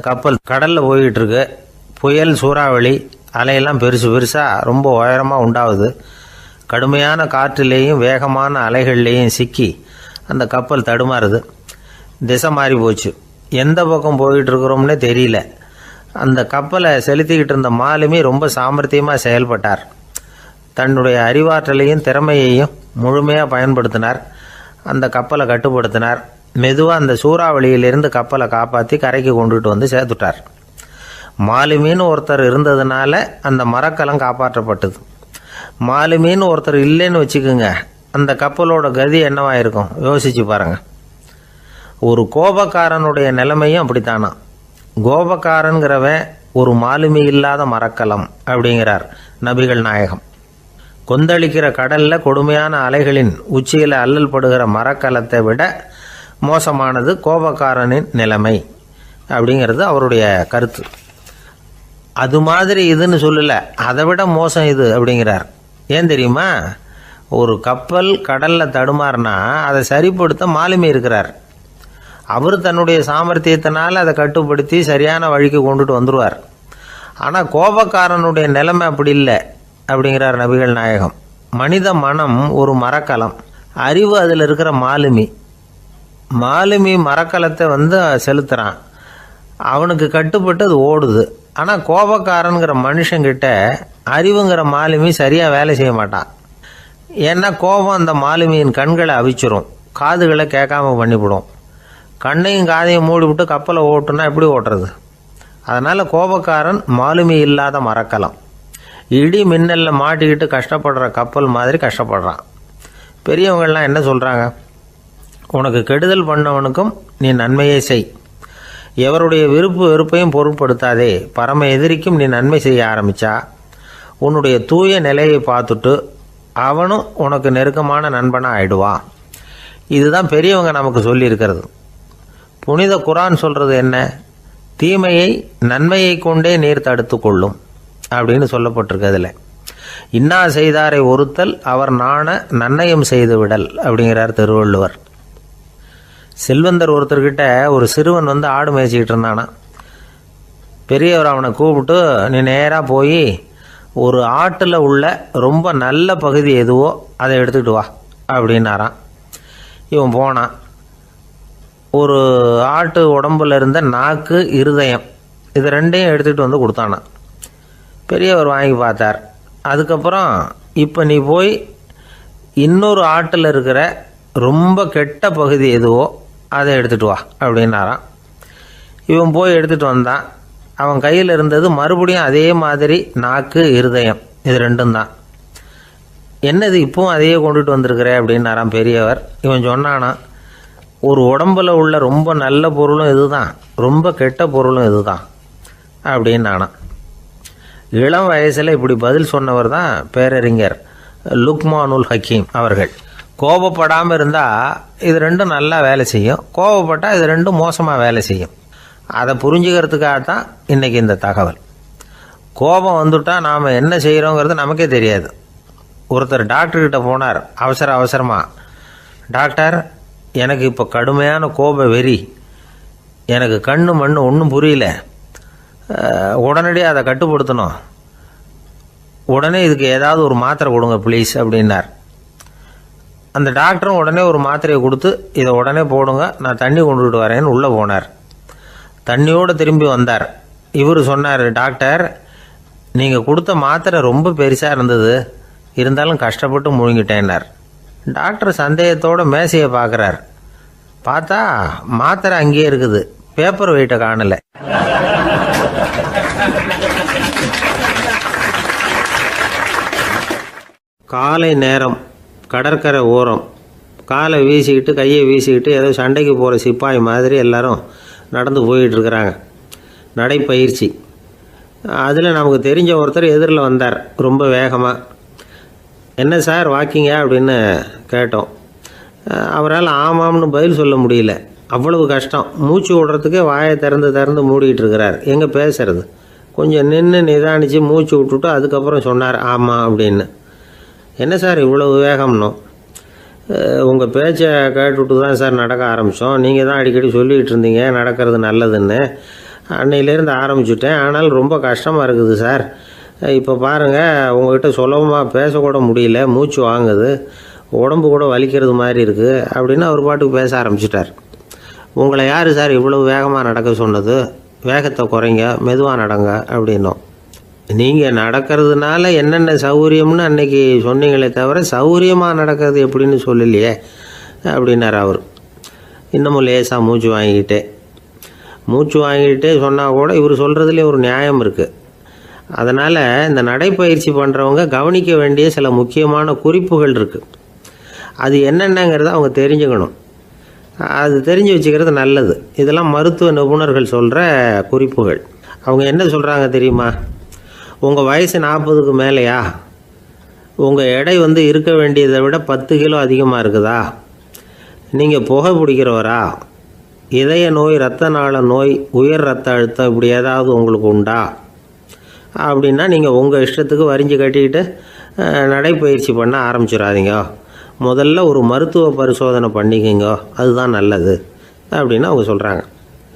கப்பல் கடலில் போய்கிட்டு இருக்கு. புயல், சூறாவளி, அலையெல்லாம் பெருசு பெருசாக ரொம்ப உயரமாக உண்டாகுது. கடுமையான காற்றிலேயும் வேகமான அலைகள்லேயும் சிக்கி அந்த கப்பல் தடுமாறுது. திசை மாறி போச்சு. எந்த பக்கம் போயிட்டு இருக்கிறோம்னே தெரியல. அந்த கப்பலை செலுத்திக்கிட்டு இருந்த மாலுமி ரொம்ப சாமர்த்தியமாக செயல்பட்டார். தன்னுடைய அறிவாற்றலையும் திறமையையும் முழுமையாக பயன்படுத்தினார். அந்த கப்பலை கட்டுப்படுத்தினார். மெதுவாக அந்த சூறாவளியிலிருந்து கப்பலை காப்பாற்றி கரைக்கு கொண்டுட்டு வந்து சேர்த்துட்டார். மாலுமின்னு ஒருத்தர் இருந்ததுனால அந்த மரக்கலம் காப்பாற்றப்பட்டது. மாலுமின்னு ஒருத்தர் இல்லைன்னு வச்சுக்கோங்க, அந்த கப்பலோட கதி என்னவா இருக்கும் யோசிச்சு பாருங்க. ஒரு கோபக்காரனுடைய நிலைமையும் அப்படித்தானா. கோபக்காரன்கிறவன் ஒரு மாலுமி இல்லாத மரக்கலம் அப்படிங்கிறார் நபிகள் நாயகம். கொந்தளிக்கிற கடலில் கொடுமையான அலைகளின் உச்சியில் அல்லல் படுகிற மரக்கலத்தை விட மோசமானது கோபக்காரனின் நிலைமை அப்படிங்கிறது அவருடைய கருத்து. அது மாதிரி இதுன்னு சொல்லலை, அதை விட மோசம் இது அப்படிங்கிறார். ஏன் தெரியுமா? ஒரு கப்பல் கடலில் தடுமாறினா அதை சரிப்படுத்த மாலுமி இருக்கிறார். அவர் தன்னுடைய சாமர்த்தியத்தினால் அதை கட்டுப்படுத்தி சரியான வழிக்கு கொண்டுட்டு வந்துடுவார். ஆனால் கோபக்காரனுடைய நிலைமை அப்படி இல்லை அப்படிங்கிறார் நபிகள் நாயகம். மனித மனம் ஒரு மரக்கலம், அறிவு அதில் இருக்கிற மாலுமி. மாலுமி மரக்கலத்தை செலுத்துகிறான், அவனுக்கு கட்டுப்பட்டு அது ஓடுது. ஆனால் கோபக்காரனுங்கிற மனுஷங்கிட்ட அறிவுங்கிற மாலுமி சரியாக வேலை செய்ய மாட்டான். ஏன்னா கோபம் அந்த மாலுமியின் கண்களை அவிச்சிரும், காதுகளை கேட்காம பண்ணிவிடும். கண்ணையும் காதையும் மூடிவிட்டு கப்பலை ஓட்டுனா எப்படி ஓட்டுறது? அதனால் கோபக்காரன் மாலுமி இல்லாத மரக்கலம். இடி மின்னலில் மாட்டிக்கிட்டு கஷ்டப்படுற கப்பல் மாதிரி கஷ்டப்படுறான். பெரியவங்கள்லாம் என்ன சொல்கிறாங்க? உனக்கு கெடுதல் பண்ணவனுக்கும் நீ நன்மையை செய், எவருடைய விருப்பு வெறுப்பையும் பொருட்படுத்தாதே. பரம எதிரிக்கும் நீ நன்மை செய்ய ஆரம்பித்தா உன்னுடைய தூய நிலையை பார்த்துட்டு அவனும் உனக்கு நெருக்கமான நண்பனாக ஆயிடுவான். இதுதான் பெரியவங்க நமக்கு சொல்லியிருக்கிறது. புனித குரான் சொல்கிறது என்ன? தீமையை நன்மையை கொண்டே நீர் தடுத்து கொள்ளும் அப்படின்னு சொல்லப்பட்டிருக்கு. அதில் இன்னா செய்தாரை ஒருத்தல் அவர் நாண நன்னயம் செய்து விடல் அப்படிங்கிறார் திருவள்ளுவர். செல்வந்தர் ஒருத்தர்கிட்ட ஒரு சிறுவன் ஆடு மேய்ச்சிக்கிட்டு இருந்தானா. பெரியவர் அவனை கூப்பிட்டு, நீ நேராக போய் ஒரு ஆட்டில் உள்ள ரொம்ப நல்ல பகுதி எதுவோ அதை எடுத்துக்கிட்டு வா அப்படின்னாரான். இவன் போனான். ஒரு ஆட்டு உடம்புல இருந்த நாக்கு, இருதயம், இது ரெண்டையும் எடுத்துகிட்டு கொடுத்தானான். பெரியவர் வாங்கி பார்த்தார். அதுக்கப்புறம் இப்போ நீ போய் இன்னொரு ஆட்டில் இருக்கிற ரொம்ப கெட்ட பகுதி எதுவோ அதை எடுத்துகிட்டு வா அப்படின்னாரான். இவன் போய் எடுத்துகிட்டு வந்தான். அவன் கையில் இருந்தது மறுபடியும் அதே மாதிரி நாக்கு, இருதயம், இது ரெண்டும் தான். என்னது இப்பவும் அதையே கொண்டுட்டு வந்திருக்கிற அப்படின்னாரான் பெரியவர். இவன் சொன்னானா, ஒரு உடம்புல உள்ள ரொம்ப நல்ல பொருளும் இதுதான், ரொம்ப கெட்ட பொருளும் இதுதான் அப்படின்னானா. இளம் வயசில் இப்படி பதில் சொன்னவர் தான் பேரறிஞர் லுக்மானுல் ஹக்கீம் அவர்கள். கோபப்படாமல் இருந்தால் இது ரெண்டும் நல்லா வேலை செய்யும், கோபப்பட்டால் இது ரெண்டும் மோசமாக வேலை செய்யும். அதை புரிஞ்சுக்கிறதுக்காகத்தான் இன்றைக்கி இந்த தகவல். கோபம் வந்துட்டால் நாம் என்ன செய்கிறோங்கிறது நமக்கே தெரியாது. ஒருத்தர் டாக்டர்கிட்ட போனார் அவசரமாக. டாக்டர், எனக்கு இப்போ கடுமையான கோப வெறி, எனக்கு கண்ணு மண்ணு ஒன்றும் புரியல, உடனடியாக அதை கட்டுப்படுத்தணும், உடனே இதுக்கு ஏதாவது ஒரு மாத்திரை கொடுங்க ப்ளீஸ் அப்படின்னார். அந்த டாக்டரும் உடனே ஒரு மாத்திரையை கொடுத்து, இதை உடனே போடுங்க, நான் தண்ணி கொண்டுகிட்டு வரேன்னு உள்ளே போனார். தண்ணியோடு திரும்பி வந்தார். இவர் சொன்னார், டாக்டர், நீங்கள் கொடுத்த மாத்திரை ரொம்ப பெருசாக இருந்தது, இருந்தாலும் கஷ்டப்பட்டு முழுங்கிட்டேன்னார். டாக்டர் சந்தேகத்தோடு மேசையை பார்க்குறார். பார்த்தா மாத்திரை அங்கேயே இருக்குது, பேப்பர் வெயிட்டை காணலை. காலை நேரம், கடற்கரை ஓரம், காலை வீசிக்கிட்டு கையை வீசிக்கிட்டு ஏதோ சண்டைக்கு போகிற சிப்பாய் மாதிரி எல்லாரும் நடந்து போயிட்டுருக்கிறாங்க. நடைப்பயிற்சி. அதில் நமக்கு தெரிஞ்ச ஒருத்தர் எதிரில் வந்தார் ரொம்ப வேகமாக. என்ன சார் வாக்கிங்கா அப்படின்னு கேட்டோம். அவரால் ஆமாம்னு பதில் சொல்ல முடியல, அவ்வளவு கஷ்டம். மூச்சு விடுறதுக்கே வாயை திறந்து மூடிக்கிட்டு இருக்கிறார். எங்கே பேசுறது? கொஞ்சம் நின்று நிதானித்து மூச்சு விட்டுட்டு அதுக்கப்புறம் சொன்னார் ஆமாம் அப்படின்னு. என்ன சார் இவ்வளவு வேகம்னோம்? உங்கள் பேச்சை கேட்டுவிட்டு தான் சார் நடக்க ஆரம்பித்தோம். நீங்கள் தான் அடிக்கடி சொல்லிகிட்டு இருந்தீங்க நடக்கிறது நல்லதுன்னு. அன்னையிலேருந்து ஆரம்பிச்சுட்டேன். ஆனால் ரொம்ப கஷ்டமாக இருக்குது சார். இப்போ பாருங்கள், உங்கள்கிட்ட சுலபமாக பேசக்கூட முடியல, மூச்சு வாங்குது, உடம்பு கூட வலிக்கிறது மாதிரி இருக்குது அப்படின்னு அவர் பாட்டுக்கு பேச ஆரம்பிச்சிட்டார். உங்களை யார் சார் இவ்வளவு வேகமாக நடக்க சொன்னது? வேகத்தை குறைங்க, மெதுவாக நடங்க அப்படின்னோம். நீங்கள் நடக்கிறதுனால என்னென்ன சௌகரியம்னு அன்னைக்கு சொன்னீங்களே தவிர சௌகரியமாக நடக்கிறது எப்படின்னு சொல்லலையே அப்படின்னார் அவர். இன்னமும் லேசாக மூச்சு வாங்கிக்கிட்டே சொன்னால் கூட இவர் சொல்கிறதுலேயே ஒரு நியாயம் இருக்குது. அதனால் இந்த நடைப்பயிற்சி பண்ணுறவங்க கவனிக்க வேண்டிய சில முக்கியமான குறிப்புகள் இருக்குது. அது என்னென்னங்கிறத அவங்க தெரிஞ்சுக்கணும். அது தெரிஞ்சு வச்சுக்கிறது நல்லது. இதெல்லாம் மருத்துவ நிபுணர்கள் சொல்கிற குறிப்புகள். அவங்க என்ன சொல்கிறாங்க தெரியுமா? உங்கள் வயசு 40க்கு மேலேயா? உங்கள் எடை இருக்க வேண்டியதை விட 10 கிலோ அதிகமாக இருக்குதா? நீங்கள் புகை பிடிக்கிறவரா? இதய நோய், இரத்த நாள நோய், உயர் இரத்த அழுத்தம் இப்படி ஏதாவது உங்களுக்கு உண்டா? அப்படின்னா நீங்கள் உங்கள் இஷ்டத்துக்கு வரிஞ்சு கட்டிக்கிட்டு நடைப்பயிற்சி பண்ண ஆரம்பிச்சிடாதீங்க. முதல்ல ஒரு மருத்துவ பரிசோதனை பண்ணிக்கோங்க, அதுதான் நல்லது அப்படின்னு அவங்க சொல்கிறாங்க.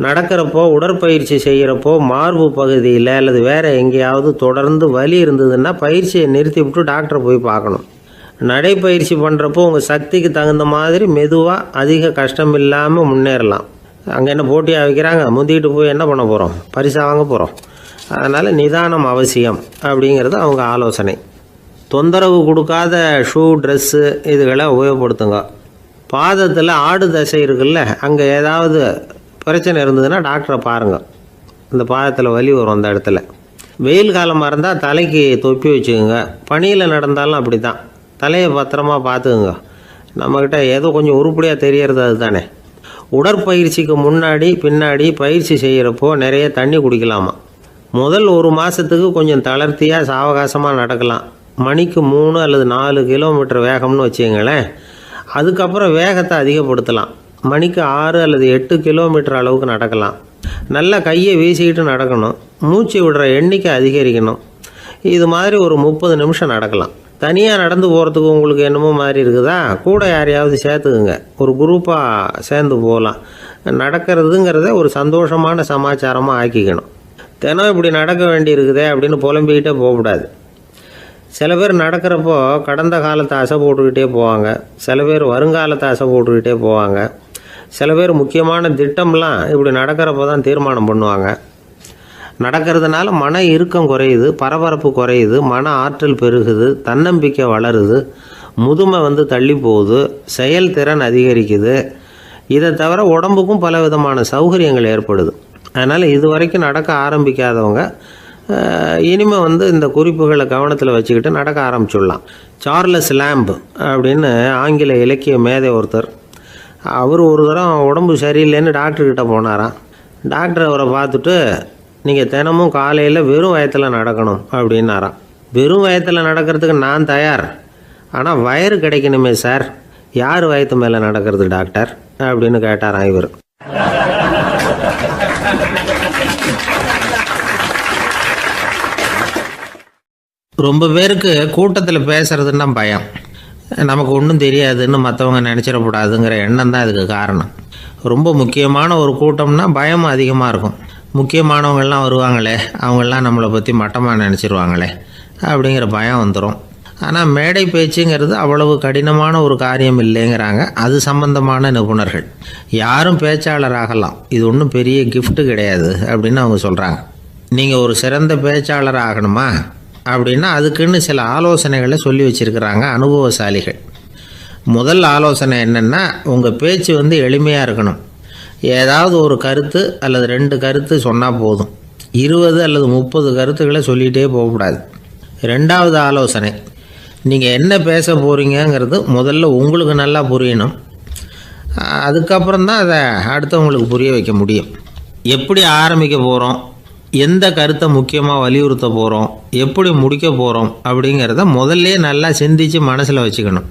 நடக்கிறப்போ, உடற்பயிற்சி செய்கிறப்போ மார்பு பகுதியில் அல்லது வேறு எங்கேயாவது தொடர்ந்து வலி இருந்ததுன்னா பயிற்சியை நிறுத்தி விட்டு டாக்டரை போய் பார்க்கணும். நடைப்பயிற்சி பண்ணுறப்போ உங்கள் சக்திக்கு தகுந்த மாதிரி மெதுவாக அதிக கஷ்டம் இல்லாமல் முன்னேறலாம். அங்கே என்ன போட்டியாக வைக்கிறாங்க? முந்திக்கிட்டு போய் என்ன பண்ண போகிறோம்? பரிசாக வாங்க போகிறோம். அதனால் நிதானம் அவசியம் அப்படிங்கிறது அவங்க ஆலோசனை. தொந்தரவு கொடுக்காத ஷூ, ட்ரெஸ்ஸு இதுகளை உபயோகப்படுத்துங்க. பாதத்தில் ஆடு தசை இருக்குல்ல, அங்கே ஏதாவது பிரச்சனை இருந்ததுன்னா டாக்டரை பாருங்கள். இந்த பாதத்தில் வலி வரும் அந்த இடத்துல. வெயில் காலமாக இருந்தால் தலைக்கு தொப்பி வச்சுக்கோங்க. பனியில் நடந்தாலும் அப்படி தான், தலையை பத்திரமா பார்த்துக்குங்க. நம்மக்கிட்ட ஏதோ கொஞ்சம் உருப்படியாக தெரியறது அது தானே. உடற்பயிற்சிக்கு முன்னாடி பின்னாடி பயிற்சி செய்கிறப்போ நிறைய தண்ணி குடிக்கலாமா. முதல் 1 மாதத்துக்கு கொஞ்சம் தளர்த்தியாக சாவகாசமாக நடக்கலாம். மணிக்கு 3 அல்லது 4 கிலோமீட்டர் வேகம்னு வச்சுங்களேன். அதுக்கப்புறம் வேகத்தை அதிகப்படுத்தலாம். மணிக்கு 6 அல்லது 8 கிலோமீட்டர் அளவுக்கு நடக்கலாம். நல்லா கையை வீசிக்கிட்டு நடக்கணும். மூச்சு விடுற எண்ணிக்கை அதிகரிக்கணும். இது மாதிரி ஒரு 30 நிமிஷம் நடக்கலாம். தனியாக நடந்து போகிறதுக்கு உங்களுக்கு என்னமோ மாதிரி இருக்குதா? கூட யாரையாவது சேர்த்துக்குங்க. ஒரு குரூப்பாக சேர்ந்து போகலாம். நடக்கிறதுங்கிறத ஒரு சந்தோஷமான சமாச்சாரமாக ஆக்கிக்கணும். தினம் இப்படி நடக்க வேண்டி இருக்குதே அப்படின்னு புலம்பிக்கிட்டே போகக்கூடாது. சில பேர் நடக்கிறப்போ கடந்த காலத்தை அசை போட்டுக்கிட்டே போவாங்க. சில பேர் வருங்காலத்தை அசை போட்டுக்கிட்டே போவாங்க. சில பேர் முக்கியமான திட்டம்லாம் இப்படி நடக்கிறப்போ தான் தீர்மானம் பண்ணுவாங்க. நடக்கிறதுனால மன இறுக்கம் குறையுது, பரபரப்பு குறையுது, மன ஆற்றல் பெருகுது, தன்னம்பிக்கை வளருது, முதுமை தள்ளி போகுது, செயல்திறன் அதிகரிக்குது. இதை தவிர உடம்புக்கும் பல விதமான சௌகரியங்கள் ஏற்படுது. அதனால் இது வரைக்கும் நடக்க ஆரம்பிக்காதவங்க இனிமேல் இந்த குறிப்புகளை கவனத்தில் வச்சுக்கிட்டு நடக்க ஆரம்பிச்சுடலாம். சார்லஸ் லேம்ப் அப்படின்னு ஆங்கில இலக்கிய மேதை ஒருத்தர், அவர் ஒரு தரம் உடம்பு சரியில்லைன்னு டாக்டர்கிட்ட போனாராம். டாக்டர் அவரை பார்த்துட்டு, நீங்கள் தினமும் காலையில் வெறும் வயத்தில் நடக்கணும் அப்படின்னாராம். வெறும் வயத்தில் நடக்கிறதுக்கு நான் தயார், ஆனால் வயிறு கிடைக்கணுமே சார். யார் வயத்து மேலே நடக்கிறது டாக்டர் அப்படின்னு கேட்டாராம் இவர். ரொம்ப பேருக்கு கூட்டத்தில் பேசுகிறதுன்னா பயம். நமக்கு ஒன்றும் தெரியாதுன்னு மற்றவங்க நினச்சிடக்கூடாதுங்கிற எண்ணம் தான் இதுக்கு காரணம். ரொம்ப முக்கியமான ஒரு கூட்டம்னா பயம் அதிகமாக இருக்கும். முக்கியமானவங்கள்லாம் வருவாங்களே, அவங்களாம் நம்மளை பற்றி மட்டமாக நினச்சிருவாங்களே அப்படிங்கிற பயம் வந்துடும். ஆனால் மேடை பேச்சுங்கிறது அவ்வளவு கடினமான ஒரு காரியம் இல்லைங்கிறாங்க அது சம்பந்தமான நிபுணர்கள். யாரும் பேச்சாளர் ஆகலாம், இது ஒன்றும் பெரிய கிஃப்ட்டு கிடையாது அப்படின்னு அவங்க சொல்கிறாங்க. நீங்கள் ஒரு சிறந்த பேச்சாளர் ஆகணுமா அப்படின்னா அதுக்குன்னு சில ஆலோசனைகளை சொல்லி வச்சுருக்கிறாங்க அனுபவசாலிகள். முதல் ஆலோசனை என்னென்னா, உங்கள் பேச்சு எளிமையாக இருக்கணும். ஏதாவது ஒரு கருத்து அல்லது 2 கருத்து சொன்னால் போதும். 20 அல்லது 30 கருத்துக்களை சொல்லிகிட்டே போகக்கூடாது. 2வது ஆலோசனை, நீங்கள் என்ன பேச போகிறீங்கிறது முதல்ல உங்களுக்கு நல்லா புரியணும். அதுக்கப்புறம் தான் அதை அடுத்தவங்களுக்கு புரிய வைக்க முடியும். எப்படி ஆரம்பிக்க போகிறோம், எந்த கருத்தை முக்கியமாக வலியுறுத்த போகிறோம், எப்படி முடிக்க போகிறோம் அப்படிங்கிறத முதல்ல நல்லா சிந்தித்து மனசில் வச்சுக்கணும்.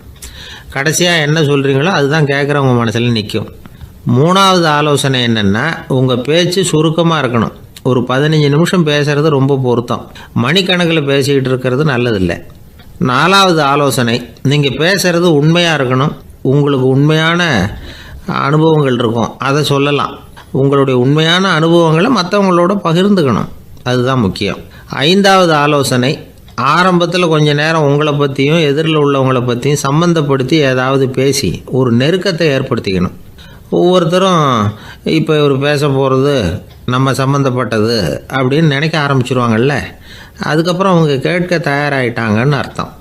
கடைசியாக என்ன சொல்கிறீங்களோ அதுதான் கேட்குறவங்க மனசில் நிற்கும். 3வது ஆலோசனை என்னென்னா, உங்கள் பேச்சு சுருக்கமாக இருக்கணும். ஒரு 15 நிமிஷம் பேசுகிறது ரொம்ப பொருத்தம். மணிக்கணக்கில் பேசிக்கிட்டு இருக்கிறது நல்லதில்லை. 4வது ஆலோசனை, நீங்கள் பேசுகிறது உண்மையாக இருக்கணும். உங்களுக்கு உண்மையான அனுபவங்கள் இருக்கும், அதை சொல்லலாம். உங்களுடைய உண்மையான அனுபவங்களை மற்றவங்களோட பகிர்ந்துக்கணும், அதுதான் முக்கியம். 5வது ஆலோசனை, ஆரம்பத்தில் கொஞ்ச நேரம் உங்களை பற்றியும் எதிரில் உள்ளவங்களை பற்றியும் சம்மந்தப்படுத்தி ஏதாவது பேசி ஒரு நெருக்கத்தை ஏற்படுத்திக்கணும். ஒவ்வொருத்தரும் இப்போ இவர் பேச போகிறது நம்ம சம்மந்தப்பட்டது அப்படின்னு நினைக்க ஆரம்பிச்சிருவாங்கல்ல, அதுக்கப்புறம் அவங்க கேட்க தயாராகிட்டாங்கன்னு அர்த்தம்.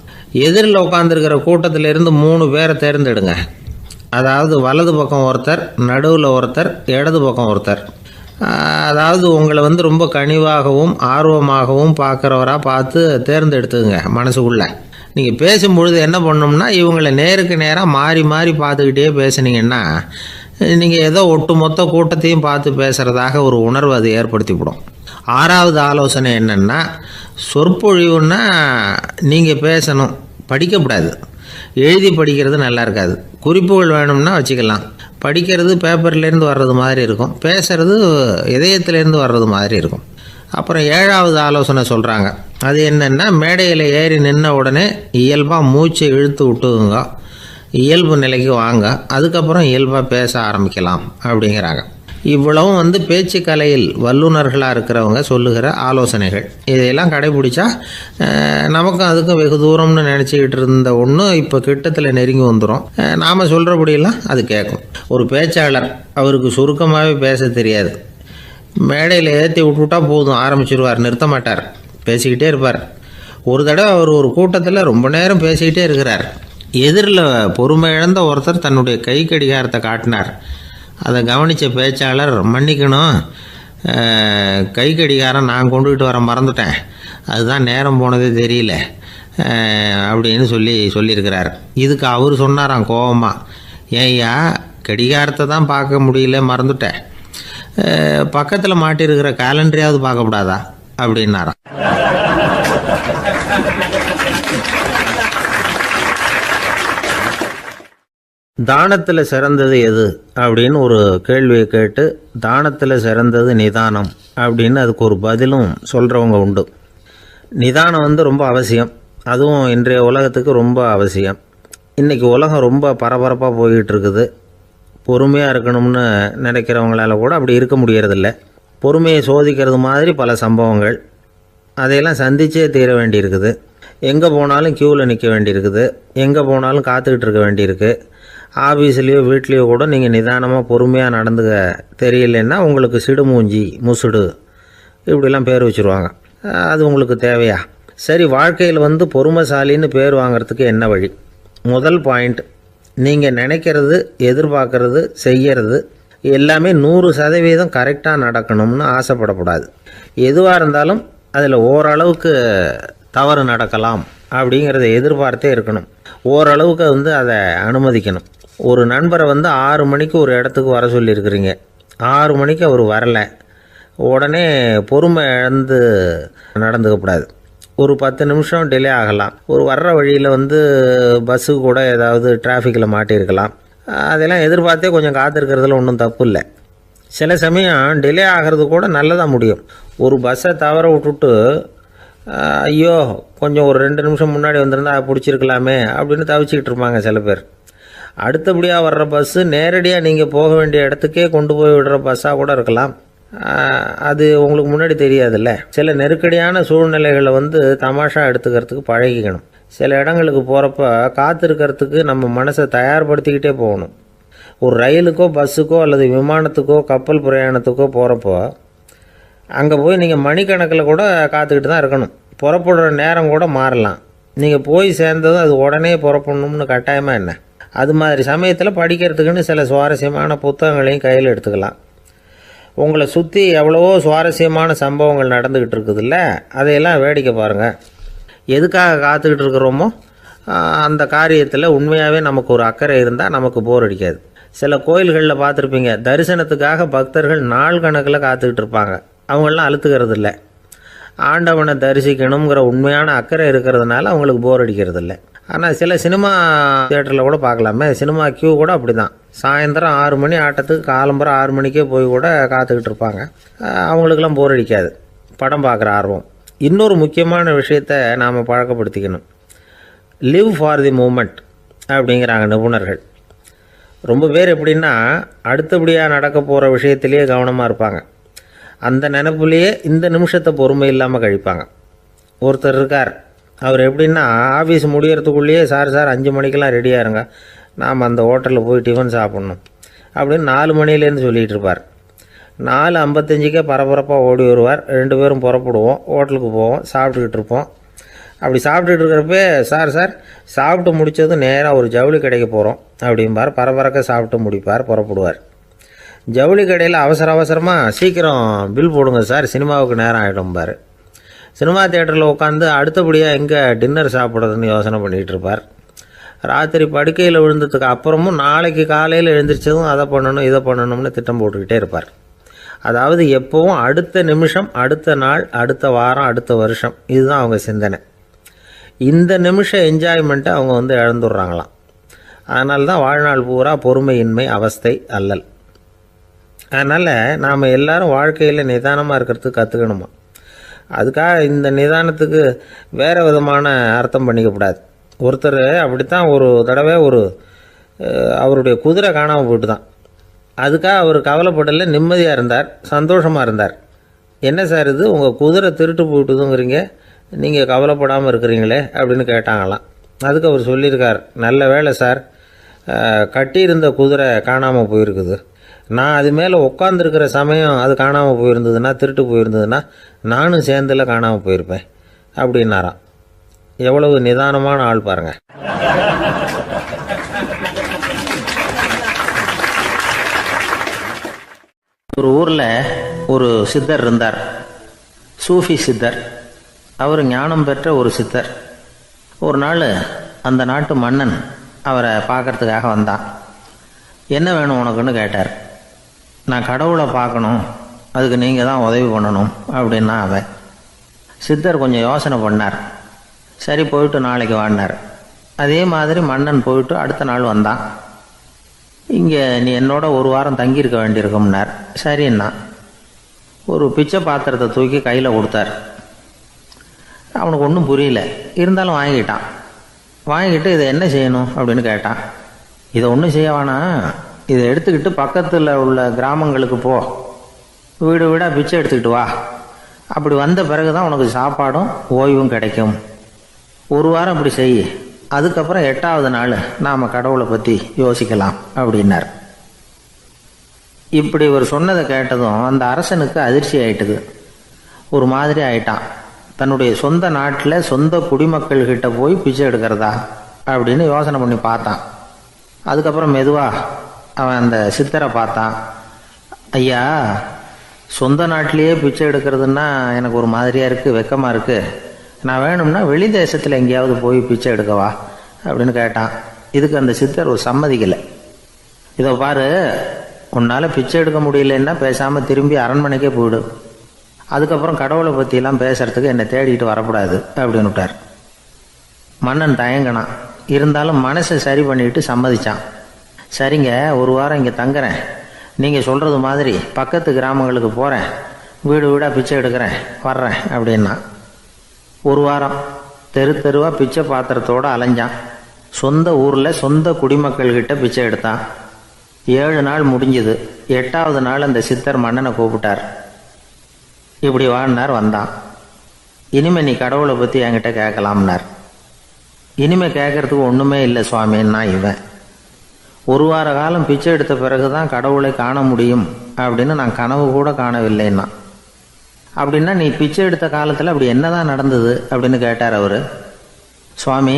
எதிரில் உட்காந்துருக்கிற கூட்டத்திலேருந்து 3 பேரை தேர்ந்தெடுங்க. அதாவது வலது பக்கம் ஒருத்தர், நடுவில் ஒருத்தர், இடது பக்கம் ஒருத்தர். அதாவது உங்களை ரொம்ப கனிவாகவும் ஆர்வமாகவும் பார்க்குறவராக பார்த்து தேர்ந்தெடுத்துங்க. மனசுக்குள்ளே நீங்கள் பேசும்பொழுது என்ன பண்ணணும்னா, இவங்களை நேருக்கு நேராக மாறி மாறி பார்த்துக்கிட்டே பேசுனீங்கன்னா நீங்கள் ஏதோ ஒட்டுமொத்த கூட்டத்தையும் பார்த்து பேசுகிறதாக ஒரு உணர்வு அது ஏற்படுத்திவிடும். 6வது ஆலோசனை என்னென்னா, சொற்பொழிவுன்னா நீங்கள் பேசணும், படிக்கக்கூடாது. எழுதி படிக்கிறது நல்லா இருக்காது. குறிப்புகள் வேணும்னா வச்சுக்கலாம். படிக்கிறது பேப்பர்லேருந்து வர்றது மாதிரி இருக்கும், பேசுகிறது இதயத்திலேருந்து வர்றது மாதிரி இருக்கும். அப்புறம் 7வது ஆலோசனை சொல்கிறாங்க. அது என்னென்னா, மேடையில் ஏறி நின்ன உடனே இயல்பாக மூச்சை இழுத்து விட்டுங்க, இயல்பு நிலைக்கு வாங்க, அதுக்கப்புறம் இயல்பாக பேச ஆரம்பிக்கலாம் அப்படிங்கிறாங்க. இவ்வளவும் பேச்சு கலையில் வல்லுநர்களாக இருக்கிறவங்க சொல்லுகிற ஆலோசனைகள். இதையெல்லாம் கடைபிடிச்சா நமக்கும் அதுக்கும் வெகு தூரம்னு நினச்சிக்கிட்டு இருந்த ஒன்று இப்போ கிட்டத்தில் நெருங்கி வந்துடும். நாம் சொல்கிறபடியெல்லாம் அது கேட்கும். ஒரு பேச்சாளர், அவருக்கு சுருக்கமாகவே பேச தெரியாது. மேடையில் ஏற்றி விட்டுவிட்டா போதும், ஆரம்பிச்சிருவார், நிறுத்த மாட்டார், பேசிக்கிட்டே இருப்பார். ஒரு தடவை அவர் ஒரு கூட்டத்தில் ரொம்ப நேரம் பேசிக்கிட்டே இருக்கிறார். எதிரில் பொறுமை இழந்த ஒருத்தர் தன்னுடைய கை கடிகாரத்தை காட்டினார். அதை கவனித்த பேச்சாளர், மன்னிக்கணும், கை கடிகாரம் நான் கொண்டுகிட்டு வர மறந்துட்டேன், அதுதான் நேரம் போனதே தெரியல அப்படின்னு சொல்லியிருக்கிறார். இதுக்கு அவர் சொன்னாராம் கோபமாக, ஏய்யா கடிகாரத்தை தான் பார்க்க முடியல, மறந்துட்டேன், பக்கத்தில் மாட்டியிருக்கிற கேலண்டரையாவது பார்க்கக்கூடாதா அப்படின்னாராம். தானத்தில் சிறந்தது எது அப்படின்னு ஒரு கேள்வியை கேட்டு, தானத்தில் சிறந்தது நிதானம் அப்படின்னு அதுக்கு ஒரு பதிலும் சொல்கிறவங்க உண்டு. நிதானம் ரொம்ப அவசியம், அதுவும் இன்றைய உலகத்துக்கு ரொம்ப அவசியம். இன்றைக்கி உலகம் ரொம்ப பரபரப்பாக போய்கிட்டு இருக்குது. பொறுமையாக இருக்கணும்னு நினைக்கிறவங்களால கூட அப்படி இருக்க முடியறதில்ல. பொறுமையை சோதிக்கிறது மாதிரி பல சம்பவங்கள், அதையெல்லாம் சந்திச்சே தீர வேண்டியிருக்குது. எங்கே போனாலும் க்யூவில் நிற்க வேண்டியிருக்குது, எங்கே போனாலும் காத்துக்கிட்டு இருக்க வேண்டியிருக்கு. ஆஃபீஸ்லேயோ வீட்லேயோ கூட நீங்கள் நிதானமாக பொறுமையாக நடந்துக்க தெரியலன்னா உங்களுக்கு சிடுமூஞ்சி, முசுடு இப்படிலாம் பேர் வச்சுருவாங்க. அது உங்களுக்கு தேவையா? சரி, வாழ்க்கையில் பொறுமைசாலின்னு பேர் வாங்கிறதுக்கு என்ன வழி? முதல் பாயிண்ட், நீங்கள் நினைக்கிறது, எதிர்பார்க்கறது, செய்கிறது எல்லாமே 100% கரெக்டாக நடக்கணும்னு ஆசைப்படக்கூடாது. எதுவாக இருந்தாலும் அதில் ஓரளவுக்கு தவறு நடக்கலாம் அப்படிங்கிறத எதிர்பார்த்தே இருக்கணும். ஓரளவுக்கு அதை அனுமதிக்கணும். ஒரு நண்பரை 6 மணிக்கு ஒரு இடத்துக்கு வர சொல்லியிருக்கிறீங்க, 6 மணிக்கு அவர் வரலை, உடனே பொறுமை இழந்து நடந்துக்கக்கூடாது. ஒரு 10 நிமிஷம் டிலே ஆகலாம். ஒரு வர்ற வழியில் பஸ்ஸு கூட ஏதாவது டிராஃபிக்கில் மாட்டியிருக்கலாம். அதெல்லாம் எதிர்பார்த்தே கொஞ்சம் காத்திருக்கிறதுல ஒன்றும் தப்பு இல்லை. சில சமயம் டிலே ஆகிறது கூட நல்லதாக முடியும். ஒரு பஸ்ஸை தவற விட்டுட்டு, ஐயோ கொஞ்சம் ஒரு 2 நிமிஷம் முன்னாடி வந்திருந்தா பிடிச்சிருக்கலாமே அப்படின்னு தவிச்சிக்கிட்டு இருப்பாங்க சில பேர். அடுத்தபடியாக வர்ற பஸ்ஸு நேரடியாக நீங்கள் போக வேண்டிய இடத்துக்கே கொண்டு போய் விடுற பஸ்ஸாக கூட இருக்கலாம். அது உங்களுக்கு முன்னாடி தெரியாதுல்ல. சில நெருக்கடியான சூழ்நிலைகளை தமாஷா எடுத்துக்கிறதுக்கு பழகிக்கணும். சில இடங்களுக்கு போகிறப்ப காத்திருக்கிறதுக்கு நம்ம மனசை தயார்படுத்திக்கிட்டே போகணும். ஒரு ரயிலுக்கோ பஸ்ஸுக்கோ அல்லது விமானத்துக்கோ கப்பல் பிரயாணத்துக்கோ போகிறப்போ அங்கே போய் நீங்கள் மணிக்கணக்கில் கூட காத்துக்கிட்டு தான் இருக்கணும். புறப்படுற நேரம் கூட மாறலாம். நீங்கள் போய் சேர்ந்ததும் அது உடனே புறப்படணும்னு கட்டாயமாக என்ன? அது மாதிரி சமயத்தில் படிக்கிறதுக்குன்னு சில சுவாரஸ்யமான புத்தகங்களையும் கையில் எடுத்துக்கலாம். உங்களை சுற்றி எவ்வளவோ சுவாரஸ்யமான சம்பவங்கள் நடந்துக்கிட்டு இருக்குதுல்ல, அதையெல்லாம் வேடிக்கை பாருங்கள். எதுக்காக காத்துக்கிட்டு இருக்கிறோமோ அந்த காரியத்தில் உண்மையாகவே நமக்கு ஒரு அக்கறை இருந்தால் நமக்கு போர் அடிக்காது. சில கோயில்களில் பார்த்துருப்பீங்க, தரிசனத்துக்காக பக்தர்கள் நாள் கணக்கில் காத்துக்கிட்டு இருப்பாங்க. அவங்களெலாம் அழுத்துக்கிறது இல்லை. ஆண்டவனை தரிசிக்கணுங்கிற உண்மையான அக்கறை இருக்கிறதுனால அவங்களுக்கு போர் அடிக்கிறது இல்லை. ஆனால் சில சினிமா தியேட்டரில் கூட பார்க்கலாமே, சினிமா கியூ கூட அப்படி தான். சாயந்தரம் 6 மணி ஆட்டத்துக்கு காலம்பரம் 6 மணிக்கே போய் கூட காத்துக்கிட்டு இருப்பாங்க. அவங்களுக்கெல்லாம் போர் அடிக்காது, படம் பார்க்குற ஆர்வம். இன்னொரு முக்கியமான விஷயத்தை நாம் பழக்கப்படுத்திக்கணும். லிவ் ஃபார் தி மூமெண்ட் அப்படிங்கிறாங்க நிபுணர்கள். ரொம்ப பேர் எப்படின்னா அடுத்தபடியாக நடக்க போகிற விஷயத்திலேயே கவனமாக இருப்பாங்க. அந்த நினைப்புலேயே இந்த நிமிஷத்தை பொறுமை இல்லாமல் கழிப்பாங்க. ஒருத்தர் இருக்கார், அவர் எப்படின்னா ஆஃபீஸ் முடியறதுக்குள்ளேயே சார் 5 மணிக்கெல்லாம் ரெடியாக இருங்க, நாம் அந்த ஹோட்டலில் போய் டிஃபன் சாப்பிட்ணும் அப்படின்னு 4 மணிலேருந்து சொல்லிகிட்டு இருப்பார். 4:55 பரபரப்பாக ஓடி வருவார். 2 பேரும் புறப்படுவோம், ஹோட்டலுக்கு போவோம், சாப்பிட்டுக்கிட்டு இருப்போம். அப்படி சாப்பிட்டுட்டு இருக்கிறப்ப சார் சாப்பிட்டு முடித்ததும் நேராக ஒரு ஜவுளி கடைக்கு போகிறோம் அப்படிம்பார். பரபரக்க சாப்பிட்டு முடிப்பார், புறப்படுவார். ஜவுளி கடையில் அவசரமாக சீக்கிரம் பில் போடுங்க சார், சினிமாவுக்கு நேரம் ஆகிடும்பார். சினிமா தியேட்டரில் உட்காந்து அடுத்தபடியாக எங்கே டின்னர் சாப்பிட்றதுன்னு யோசனை பண்ணிகிட்டு இருப்பார். ராத்திரி படுக்கையில் விழுந்ததுக்கு அப்புறமும் நாளைக்கு காலையில் எழுந்திரிச்சதும் அதை பண்ணணும் இதை பண்ணணும்னு திட்டம் போட்டுக்கிட்டே இருப்பார். அதாவது எப்போவும் அடுத்த நிமிஷம், அடுத்த நாள், அடுத்த வாரம், அடுத்த வருஷம், இதுதான் அவங்க சிந்தனை. இந்த நிமிஷம் என்ஜாய்மெண்ட்டை அவங்க இழந்துடுறாங்களாம். அதனால தான் வாழ்நாள் பூரா பொறுமையின்மை, அவஸ்தை, அல்லல். அதனால் நாம் எல்லோரும் வாழ்க்கையில் நிதானமாக இருக்கிறதுக்கு கற்றுக்கணுமா. அதுக்காக இந்த நிதானத்துக்கு வேறு விதமான அர்த்தம் பண்ணிக்கக்கூடாது. ஒருத்தர் அப்படித்தான் ஒரு தடவை அவருடைய குதிரை காணாமல் போயிட்டு தான். அதுக்காக அவர் கவலைப்படலை, நிம்மதியாக இருந்தார், சந்தோஷமாக இருந்தார். என்ன சார் இது, உங்கள் குதிரை திருட்டு போயிட்டுதுங்கிறீங்க, நீங்கள் கவலைப்படாமல் இருக்கிறீங்களே அப்படின்னு கேட்டாங்களாம். அதுக்கு அவர் சொல்லியிருக்கார், நல்ல வேளை சார், கட்டியிருந்த குதிரை காணாமல் போயிருக்குது. நான் அது மேலே உட்காந்துருக்கிற சமயம் அது காணாமல் போயிருந்ததுன்னா, திருட்டு போயிருந்ததுன்னா நானும் சேர்ந்தில் காணாமல் போயிருப்பேன் அப்படின்னாராம். எவ்வளவு நிதானமான ஆள் பாருங்கள். ஒரு ஊரில் ஒரு சித்தர் இருந்தார், சூஃபி சித்தர். அவர் ஞானம் பெற்ற ஒரு சித்தர். ஒரு நாள் அந்த நாட்டு மன்னன் அவரை பார்க்கறதுக்காக வந்தான். என்ன வேணும் உனக்குன்னு கேட்டார். நான் கடவுளை பார்க்கணும், அதுக்கு நீங்கள் தான் உதவி பண்ணணும் அப்படின்னா அவன். சித்தர் கொஞ்சம் யோசனை பண்ணார். சரி, போயிட்டு நாளைக்கு வாடினார். அதே மாதிரி மன்னன் போயிட்டு அடுத்த நாள் வந்தான். இங்கே நீ என்னோட ஒரு வாரம் தங்கியிருக்க வேண்டியிருக்கும்னார். சரின்னா ஒரு பிச்சை பாத்திரத்தை தூக்கி கையில் கொடுத்தார். அவனுக்கு ஒன்றும் புரியல, இருந்தாலும் வாங்கிட்டான். வாங்கிட்டு இதை என்ன செய்யணும் அப்படின்னு கேட்டான். இதை ஒன்றும் செய்ய வேணாம், இதை எடுத்துக்கிட்டு பக்கத்தில் உள்ள கிராமங்களுக்கு போ, வீடு வீடாக பிச்சை எடுத்துக்கிட்டு வா. அப்படி வந்த பிறகு தான் உனக்கு சாப்பாடும் ஓய்வும் கிடைக்கும். ஒரு வாரம் அப்படி செய், அதுக்கப்புறம் 8வது நாள் நாம் கடவுளை பற்றி யோசிக்கலாம் அப்படின்னார். இப்படி இவர் சொன்னதை கேட்டதும் அந்த அரசனுக்கு அதிர்ச்சி ஆயிட்டுது. ஒரு மாதிரி ஆயிட்டான். தன்னுடைய சொந்த நாட்டில் சொந்த குடிமக்கள்கிட்ட போய் பிச்சை எடுக்கிறதா அப்படின்னு யோசனை பண்ணி பார்த்தான். அதுக்கப்புறம் மெதுவாக அவன் அந்த சித்தரை பார்த்தான். ஐயா, சொந்த நாட்டிலேயே பிச்சை எடுக்கிறதுன்னா எனக்கு ஒரு மாதிரியாக இருக்குது, வெக்கமாக இருக்குது. நான் வேணும்னா வெளி தேசத்தில் எங்கேயாவது போய் பிச்சை எடுக்கவா அப்படின்னு கேட்டான். இதுக்கு அந்த சித்தர் ஒரு சம்மதிக்கலை. இதை பாரு, உன்னால் பிச்சை எடுக்க முடியலன்னா பேசாமல் திரும்பி அரண்மனைக்கே போயிடு, அதுக்கப்புறம் கடவுளை பற்றியெல்லாம் பேசுறதுக்கு என்னை தேடிட்டு வரக்கூடாது அப்படின்னு விட்டார். மன்னன் தயங்கினான். இருந்தாலும் மனசை சரி பண்ணிட்டு சம்மதிச்சான். சரிங்க, ஒரு வாரம் இங்கே தங்குறேன், நீங்கள் சொல்கிறது மாதிரி பக்கத்து கிராமங்களுக்கு போகிறேன், வீடு வீடாக பிச்சை எடுக்கிறேன், வர்றேன் அப்படின்னா. ஒரு வாரம் தெரு தெருவாக பிச்சை பாத்திரத்தோடு அலைஞ்சான். சொந்த ஊரில் சொந்த குடிமக்கள்கிட்ட பிச்சை எடுத்தான். 7 நாள் முடிஞ்சுது. 8வது நாள் அந்த சித்தர் மன்னனை கூப்பிட்டார். இப்படி வாழ்னார். வந்தான். இனிமே நீ கடவுளை பற்றி என்கிட்ட கேட்கலாம்னார். இனிமே கேட்கறதுக்கு ஒன்றுமே இல்லை சுவாமின்னா இவன். ஒரு வார காலம் பிச்சை எடுத்த பிறகு தான் கடவுளை காண முடியும் அப்படின்னு நான் கனவு கூட காணவில்லைன்னா. அப்படின்னா நீ பிச்சை எடுத்த காலத்தில் அப்படி என்னதான் நடந்தது அப்படின்னு கேட்டார் அவர். சுவாமி,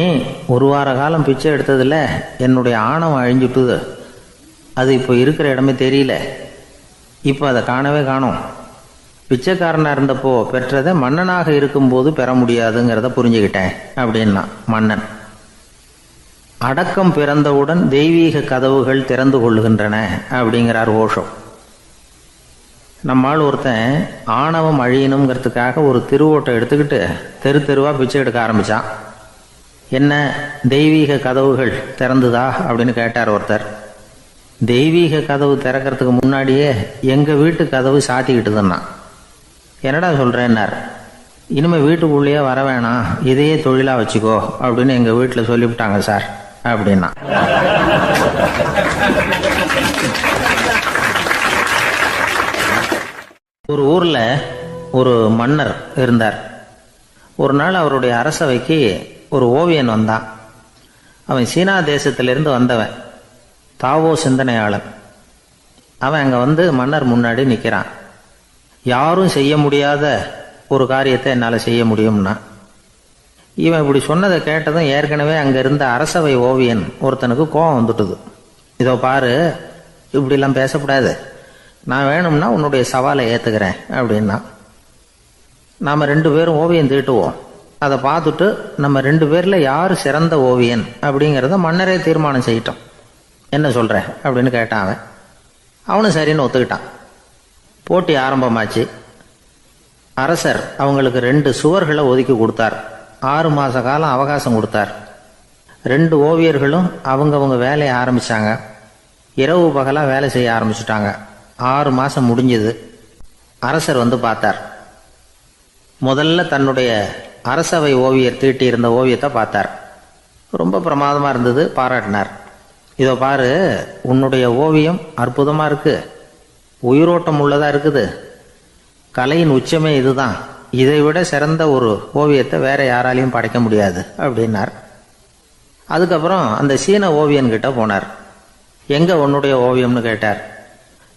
ஒரு வார காலம் பிச்சை எடுத்ததில் என்னுடைய ஆணவம் அழிஞ்சுட்டுது. அது இப்போ இருக்கிற இடமே தெரியல. இப்போ அதை காணவே காணோம். பிச்சைக்காரனாக இருந்தப்போ பெற்றதை மன்னனாக இருக்கும்போது பெற முடியாதுங்கிறத புரிஞ்சுக்கிட்டேன் அப்படின்னா மன்னன். அடக்கம் பிறந்தவுடன் தெய்வீக கதவுகள் திறந்து கொள்ளுகின்றன அப்படிங்கிறார் ஓஷோ. நம்மால் ஒருத்தன் ஆணவம் அழியணுங்கிறதுக்காக ஒரு திருவோட்டை எடுத்துக்கிட்டு தெரு தெருவாக பிச்சை எடுக்க ஆரம்பித்தான். என்ன, தெய்வீக கதவுகள் திறந்துதா அப்படின்னு கேட்டார் ஒருத்தர். தெய்வீக கதவு திறக்கிறதுக்கு முன்னாடியே எங்கள் வீட்டு கதவு சாத்திக்கிட்டுதுன்னா. என்னடா சொல்கிறேன்னார். இனிமேல் வீட்டுக்குள்ளேயே வர வேணாம், இதையே தொழிலாக வச்சுக்கோ அப்படின்னு எங்கள் வீட்டில் சொல்லிவிட்டாங்க சார் அப்படின்னா. ஒரு ஊரில் ஒரு மன்னர் இருந்தார். ஒரு நாள் அவருடைய அரசவைக்கு ஒரு ஓவியன் வந்தான். அவன் சீனா தேசத்திலிருந்து வந்தவன், தாவோ சிந்தனையாளன். அவன் அங்கே வந்து மன்னர் முன்னாடி நிற்கிறான். யாரும் செய்ய முடியாத ஒரு காரியத்தை என்னால் செய்ய முடியும்னா. இவன் இப்படி சொன்னதை கேட்டதும் ஏற்கனவே அங்கே இருந்த அரசவை ஓவியன் ஒருத்தனுக்கு கோபம் வந்துட்டுது. இதோ பாரு, இப்படிலாம் பேசக்கூடாது, நான் வேணும்னா உன்னுடைய சவாலை ஏற்றுக்கிறேன் அப்படின்னா. நாம் 2 பேரும் ஓவியம் தீட்டுவோம், அதை பார்த்துட்டு நம்ம 2 பேரில் யார் சிறந்த ஓவியன் அப்படிங்கிறத மன்னரே தீர்மானம் செய்யட்டும், என்ன சொல்கிற அப்படின்னு கேட்டான். அவனும் சரின்னு ஒத்துக்கிட்டான். போட்டி ஆரம்பமாச்சு. அரசர் அவங்களுக்கு 2 சுவர்களை ஒதுக்கி கொடுத்தார். 6 மாத காலம் அவகாசம் கொடுத்தார். 2 ஓவியர்களும் அவங்கவுங்க வேலையை ஆரம்பித்தாங்க. இரவு பகலாக வேலை செய்ய ஆரம்பிச்சுட்டாங்க. 6 மாதம் முடிஞ்சது. அரசர் வந்து பார்த்தார். முதல்ல தன்னுடைய அரசவை ஓவியர் தீட்டியிருந்த ஓவியத்தை பார்த்தார். ரொம்ப பிரமாதமாக இருந்தது, பாராட்டினார். இதோ பாரு, உன்னுடைய ஓவியம் அற்புதமாக இருக்குது, உயிரோட்டம் உள்ளதாக இருக்குது, கலையின் உச்சமே இதுதான், இதை விட சிறந்த ஒரு ஓவியத்தை வேற யாராலையும் படைக்க முடியாது அப்படின்னார். அதுக்கப்புறம் அந்த சீன ஓவியன்கிட்ட போனார். எங்கே உன்னுடைய ஓவியம்னு கேட்டார்.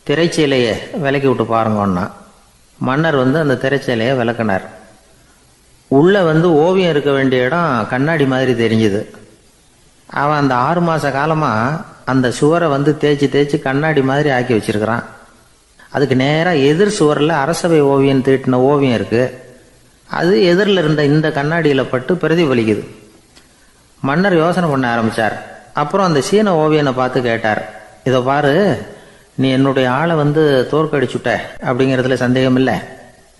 திரைச்சீலையை விலக்கி விட்டு பாருங்கன்னா. மன்னர் வந்து அந்த திரைச்சீலையை விளக்குனார். உள்ளே வந்து ஓவியம் இருக்க வேண்டிய இடம் கண்ணாடி மாதிரி தெரிஞ்சுது. அவன் அந்த 6 மாத காலமாக அந்த சுவரை வந்து தேய்ச்சி தேய்ச்சி கண்ணாடி மாதிரி ஆக்கி வச்சிருக்கிறான். அதுக்கு நேராக எதிர் சுவரில் அரசவை ஓவியம் தீட்டின ஓவியம் இருக்குது. அது எதிரில் இருந்த இந்த கண்ணாடியில் பட்டு பிரதிபலிக்குது. மன்னர் யோசனை பண்ண ஆரம்பித்தார். அப்புறம் அந்த சீன ஓவியனை பார்த்து கேட்டார். இதை பாரு, நீ என்னுடைய ஆளை வந்து தோற்கடிச்சுட்ட அப்படிங்கிறதுல சந்தேகம் இல்லை,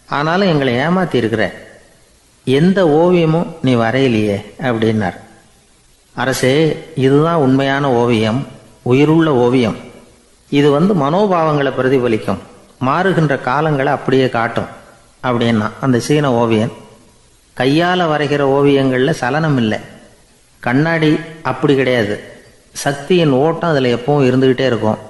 ஆனாலும் எங்களை ஏமாத்தி இருக்கிற, எந்த ஓவியமும் நீ வரையிலையே அப்படின்னார். அரசே, இதுதான் உண்மையான ஓவியம், உயிருள்ள ஓவியம். இது வந்து மனோபாவங்களை பிரதிபலிக்கும், மாறுகின்ற காலங்களை அப்படியே காட்டும் அப்படின்னா அந்த சீன ஓவியன். கையால் வரைகிற ஓவியங்களில் சலனம் இல்லை, கண்ணாடி அப்படி கிடையாது, சக்தியின் ஓட்டம் அதில் எப்பவும் இருந்துக்கிட்டே இருக்கும்.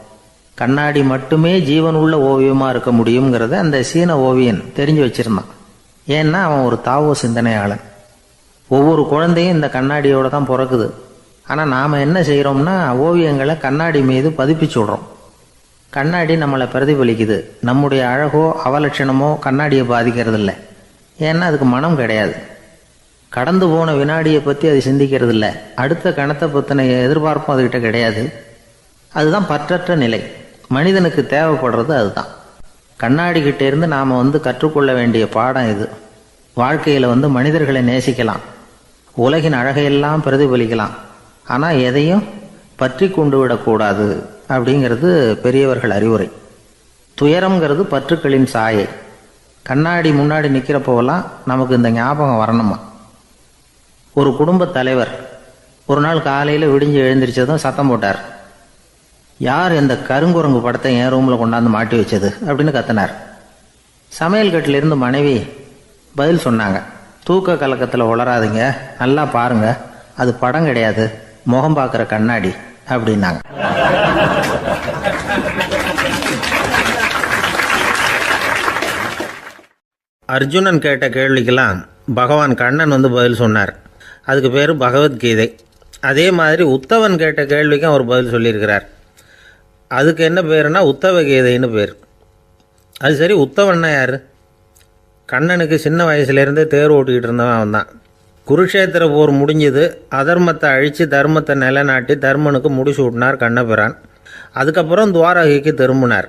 கண்ணாடி மட்டுமே ஜீவன் உள்ள ஓவியமாக இருக்க முடியுங்கிறத அந்த சீன ஓவியன் தெரிஞ்சு வச்சிருந்தான். ஏன்னா அவன் ஒரு தாவோ சிந்தனையாளன். ஒவ்வொரு குழந்தையும் இந்த கண்ணாடியோடு தான் பிறக்குது. ஆனால் நாம் என்ன செய்கிறோம்னா ஓவியங்களை கண்ணாடி மீது பதிப்பிச்சு விடுறோம். கண்ணாடி நம்மளை பிரதிபலிக்குது. நம்முடைய அழகோ அவலட்சணமோ கண்ணாடியை பாதிக்கிறது இல்லை. ஏன்னா அதுக்கு மனம் கிடையாது. கடந்து போன வினாடியை பற்றி அது சிந்திக்கிறது இல்லை. அடுத்த கணத்தை பற்றின எதிர்பார்ப்பும் அதுகிட்ட கிடையாது. அதுதான் பற்றற்ற நிலை. மனிதனுக்கு தேவைப்படுறது அதுதான். கண்ணாடிக்கிட்டே இருந்து நாம் வந்து கற்றுக்கொள்ள வேண்டிய பாடம் இது. வாழ்க்கையில் வந்து மனிதர்களை நேசிக்கலாம், உலகின் அழகையெல்லாம் பிரதிபலிக்கலாம், ஆனால் எதையும் பற்றி கொண்டு விடக்கூடாது அப்படிங்கிறது பெரியவர்கள் அறிவுரை. துயரம்ங்கிறது பற்றுக்களின் சாயை. கண்ணாடி முன்னாடி நிற்கிறப்போவெல்லாம் நமக்கு இந்த ஞாபகம் வரணுமா. ஒரு குடும்பத் தலைவர் ஒரு நாள் காலையில் விடிஞ்சு எழுந்திரிச்சதும் சத்தம் போட்டார். யார் இந்த கருங்குரங்கு படத்தை என் ரூமில் கொண்டாந்து மாட்டி வச்சது அப்படின்னு கத்தினார். சமையல் கட்டிலிருந்து மனைவி பதில் சொன்னாங்க. தூக்க கலக்கத்தில் உளராதுங்க, நல்லா பாருங்க, அது படம் கிடையாது, முகம் பார்க்குற கண்ணாடி அப்படின்னாங்க. அர்ஜுனன் கேட்ட கேள்விக்கெல்லாம் பகவான் கண்ணன் வந்து பதில் சொன்னார். அதுக்கு பேர் பகவத்கீதை. அதே மாதிரி உத்தவன் கேட்ட கேள்விக்கும் அவர் பதில் சொல்லியிருக்கிறார். அதுக்கு என்ன பேருனா உத்தவ கீதைன்னு பேர். அது சரி, உத்தவன்னா யார்? கண்ணனுக்கு சின்ன வயசுலேருந்தே தேர் ஓட்டிக்கிட்டு இருந்தவன் அவன் தான். குருஷேத்திர போர் முடிஞ்சது. அதர்மத்தை அழித்து தர்மத்தை நிலைநாட்டி தர்மனுக்கு முடிச்சு விட்டினார் கண்ணபிரான். அதுக்கப்புறம் துவாரகைக்கு திரும்பினார்.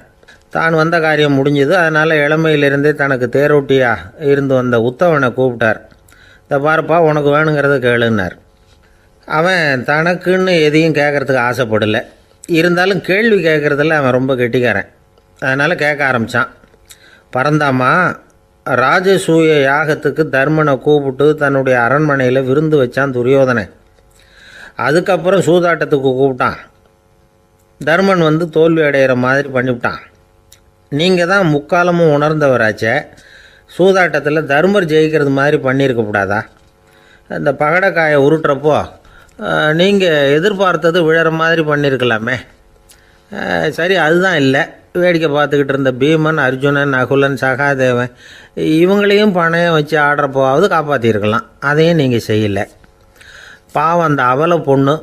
தான் வந்த காரியம் முடிஞ்சது. அதனால் இளமையிலிருந்தே தனக்கு தேரோட்டியாக இருந்து வந்த உத்தவனை கூப்பிட்டார். இந்த பாருப்பா, உனக்கு வேணுங்கிறத கேளுன்னார். அவன் தனக்குன்னு எதையும் கேட்குறதுக்கு ஆசைப்படலை. இருந்தாலும் கேள்வி கேட்குறதில்ல அவன் ரொம்ப கெட்டிக்காரன். அதனால் கேட்க ஆரம்பித்தான். பரந்தாமா, ராஜசூய யாகத்துக்கு தர்மனை கூப்பிட்டு தன்னுடைய அரண்மனையில் விருந்து வச்சான் துரியோதனை. அதுக்கப்புறம் சூதாட்டத்துக்கு கூப்பிட்டான். தர்மன் வந்து தோல்வி அடைகிற மாதிரி பண்ணிவிட்டான். நீங்கள் தான் முக்காலமும் உணர்ந்தவராச்சே, சூதாட்டத்தில் தர்மர் ஜெயிக்கிறது மாதிரி பண்ணியிருக்கக்கூடாதா? அந்த பகடைக்காயை உருட்டுறப்போ நீங்கள் எதிர்பார்த்தது விழற மாதிரி பண்ணியிருக்கலாமே. சரி, அதுதான் இல்லை. வேடிக்கை பார்த்துக்கிட்டு இருந்த பீமன், அர்ஜுனன், நகுலன், சகாதேவன் இவங்களையும் பணையம் வச்சு ஆடுறப்போவாவது காப்பாற்றிருக்கலாம். அதையும் நீங்கள் செய்யலை. பாவம் அந்த அவல பொண்ணு,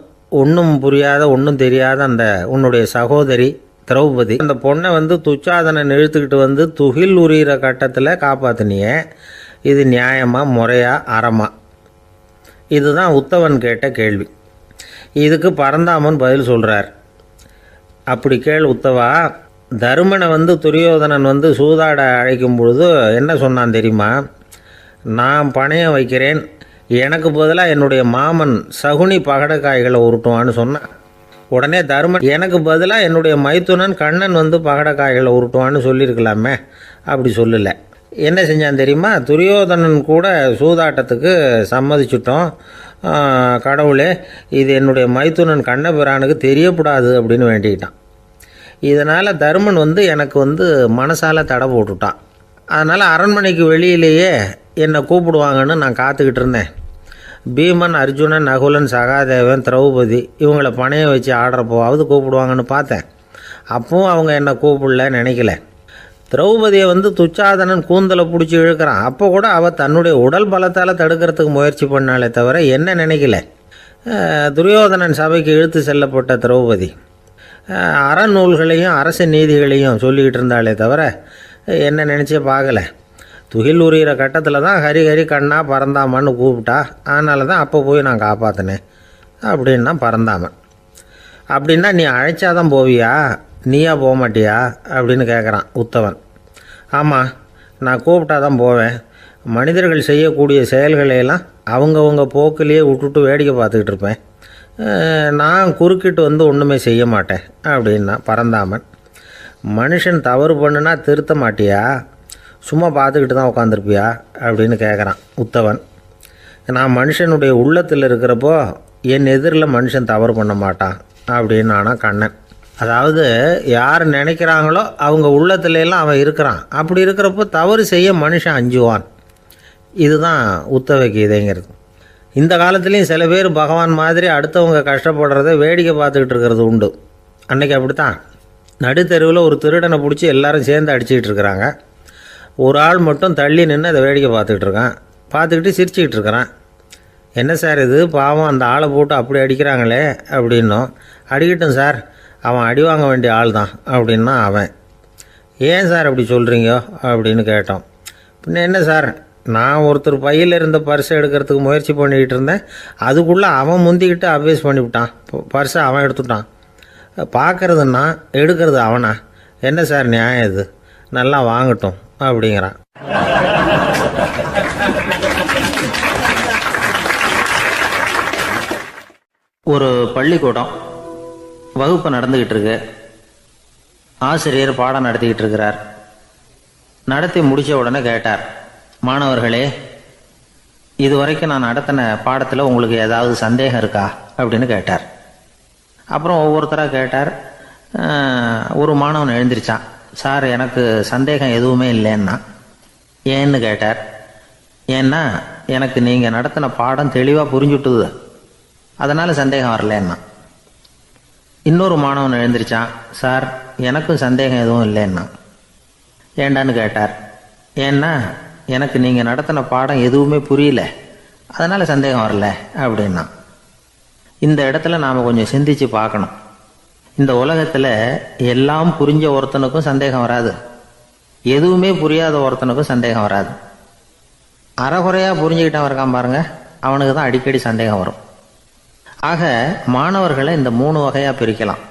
ஒன்றும் புரியாத ஒன்றும் தெரியாத அந்த உன்னுடைய சகோதரி திரௌபதி, அந்த பொண்ணை துச்சாதனன் இழுத்துக்கிட்டு துகில் உரிகிற கட்டத்தில் காப்பாற்றினியே. இது நியாயமா, முறையா, அறமா? இதுதான் உத்தவன் கேட்ட கேள்வி. இதுக்கு பரந்தாமன் பதில் சொல்கிறார். அப்படி கேள் உத்தவா. தருமனை துரியோதனன் சூதாட அழைக்கும் பொழுது என்ன சொன்னான் தெரியுமா? நான் பணையம் வைக்கிறேன், எனக்கு பதிலாக என்னுடைய மாமன் சகுனி பகடக்காய்களை உருட்டுவான்னு சொன்னான். உடனே தருமன் எனக்கு பதிலாக என்னுடைய மைத்துனன் கண்ணன் பகடக்காய்களை உருட்டுவான்னு சொல்லியிருக்கலாமே. அப்படி சொல்லலை. என்ன செஞ்சான் தெரியுமா? துரியோதனன் கூட சூதாட்டத்துக்கு சம்மதிச்சிட்டோம், கடவுளே இது என்னுடைய மைத்துனன் கண்ணபிரானுக்கு தெரியக்கூடாது அப்படின்னு வேண்டிக்கிட்டான். இதனால் தருமன் எனக்கு மனசால் தடை போட்டுட்டான். அதனால் அரண்மனைக்கு வெளியிலேயே என்னை கூப்பிடுவாங்கன்னு நான் காத்துக்கிட்டு இருந்தேன். பீமன், அர்ஜுனன், நகுலன், சகாதேவன், திரௌபதி இவங்களை பணையம் வச்சு ஆடுறப்போவாவது கூப்பிடுவாங்கன்னு பார்த்தேன். அப்பவும் அவங்க என்னை கூப்பிடல, நினைக்கல. திரௌபதியை துச்சாதனன் கூந்தலை பிடிச்சி இழுக்கிறான். அப்போ கூட அவள் தன்னுடைய உடல் பலத்தால் தடுக்கிறதுக்கு முயற்சி பண்ணாலே தவிர என்ன நினைக்கல. துரியோதனன் சபைக்கு இழுத்து செல்லப்பட்ட திரௌபதி அறநூல்களையும் அரச நீதிகளையும் சொல்லிக்கிட்டு இருந்தாலே தவிர என்ன நினச்சே பார்க்கல. துகில் உரிகிற கட்டத்தில் தான் ஹரி ஹரி கண்ணா பரந்தாமன்னு கூப்பிட்டா. அதனால தான் அப்போ போய் நான் காப்பாற்றினேன் அப்படின்னா பரந்தாமன். அப்படின்னா நீ அழைச்சாதான் போவியா, நீயா போக மாட்டியா அப்படின்னு கேட்குறான் உத்தவன். ஆமாம், நான் கூப்பிட்டா தான் போவேன். மனிதர்கள் செய்யக்கூடிய செயல்களையெல்லாம் அவங்கவுங்க போக்கிலேயே விட்டுட்டு வேடிக்கை பார்த்துக்கிட்டு இருப்பேன். நான் குறுக்கிட்டு ஒன்றுமே செய்ய மாட்டேன் அப்படின்னா பரந்தாமன். மனுஷன் தவறு பண்ணுனா திருத்த மாட்டியா, சும்மா பார்த்துக்கிட்டு தான் உட்காந்துருப்பியா அப்படின்னு கேட்குறான் உத்தவன். நான் மனுஷனுடைய உள்ளத்தில் இருக்கிறப்போ என் எதிரில் மனுஷன் தவறு பண்ண மாட்டான் அப்படின்னு ஆனால் கண்ணன். அதாவது யார் நினைக்கிறாங்களோ அவங்க உள்ளத்துலலாம் அவன் இருக்கிறான். அப்படி இருக்கிறப்போ தவறு செய்ய மனுஷன் அஞ்சுவான். இதுதான் உத்தவ கீதைங்கிறது. இந்த காலத்துலேயும் சில பேர் பகவான் மாதிரி அடுத்தவங்க கஷ்டப்படுறத வேடிக்கை பார்த்துக்கிட்டு இருக்கிறது உண்டு. அன்றைக்கி அப்படித்தான். நடுத்தெருவில் ஒரு திருடனை பிடிச்சி எல்லாரும் சேர்ந்து அடிச்சுக்கிட்டு இருக்கிறாங்க. ஒரு ஆள் மட்டும் தள்ளி நின்று அதை வேடிக்கை பார்த்துக்கிட்டு இருக்கான். பார்த்துக்கிட்டு சிரிச்சுக்கிட்டு இருக்கிறான். என்ன சார் இது, பாவம் அந்த ஆளை போட்டு அப்படி அடிக்கிறாங்களே அப்படின்னோம். அடிக்கட்டும் சார், அவன் அடி வாங்க வேண்டிய ஆள் தான் அப்படின்னா அவன். ஏன் சார் அப்படி சொல்கிறீங்க அப்படின்னு கேட்டோம். பின்ன என்ன சார், நான் ஒருத்தர் பையில் இருந்த பர்ஸை எடுக்கிறதுக்கு முயற்சி பண்ணிக்கிட்டு இருந்தேன். அதுக்குள்ளே அவன் முந்திக்கிட்டு அப்வேஸ் பண்ணிவிட்டான். பர்ஸை அவன் எடுத்துட்டான். பார்க்குறதுன்னா எடுக்கிறது அவனா? என்ன சார் நியாயம் இது? நல்லா வாங்கட்டும் அப்படிங்கிறான். ஒரு பள்ளிக்கூடம் வகுப்பு நடந்துக்கிட்டு இருக்கு. ஆசிரியர் பாடம் நடத்திக்கிட்டு இருக்கிறார். நடத்தி முடித்த உடனே கேட்டார், மாணவர்களே, இதுவரைக்கும் நான் நடத்தின பாடத்தில் உங்களுக்கு ஏதாவது சந்தேகம் இருக்கா அப்படின்னு கேட்டார். அப்புறம் ஒவ்வொருத்தராக கேட்டார். ஒரு மாணவன் எழுந்திரிச்சான். சார், எனக்கு சந்தேகம் எதுவுமே இல்லைன்னா. ஏன்னு கேட்டார். ஏன்னா எனக்கு நீங்கள் நடத்தின பாடம் தெளிவாக புரிஞ்சுட்டுது, அதனால் சந்தேகம் வரலன்னா. இன்னொரு மாணவன் எழுந்திரிச்சான். சார், எனக்கும் சந்தேகம் எதுவும் இல்லைன்னா. ஏண்டான்னு கேட்டார். ஏன்னா எனக்கு நீங்கள் நடத்தின பாடம் எதுவுமே புரியல, அதனால் சந்தேகம் வரல அப்படின்னா. இந்த இடத்துல நாம் கொஞ்சம் சிந்திச்சு பார்க்கணும். இந்த உலகத்தில் எல்லாம் புரிஞ்ச ஒருத்தனுக்கும் சந்தேகம் வராது, எதுவுமே புரியாத ஒருத்தனுக்கும் சந்தேகம் வராது. அறகுறையாக புரிஞ்சுக்கிட்டவன் இருக்கான் பாருங்க, அவனுக்கு தான் அடிக்கடி சந்தேகம் வரும். ஆக மாணவர்களை இந்த 3 வகையாக பிரிக்கலாம்.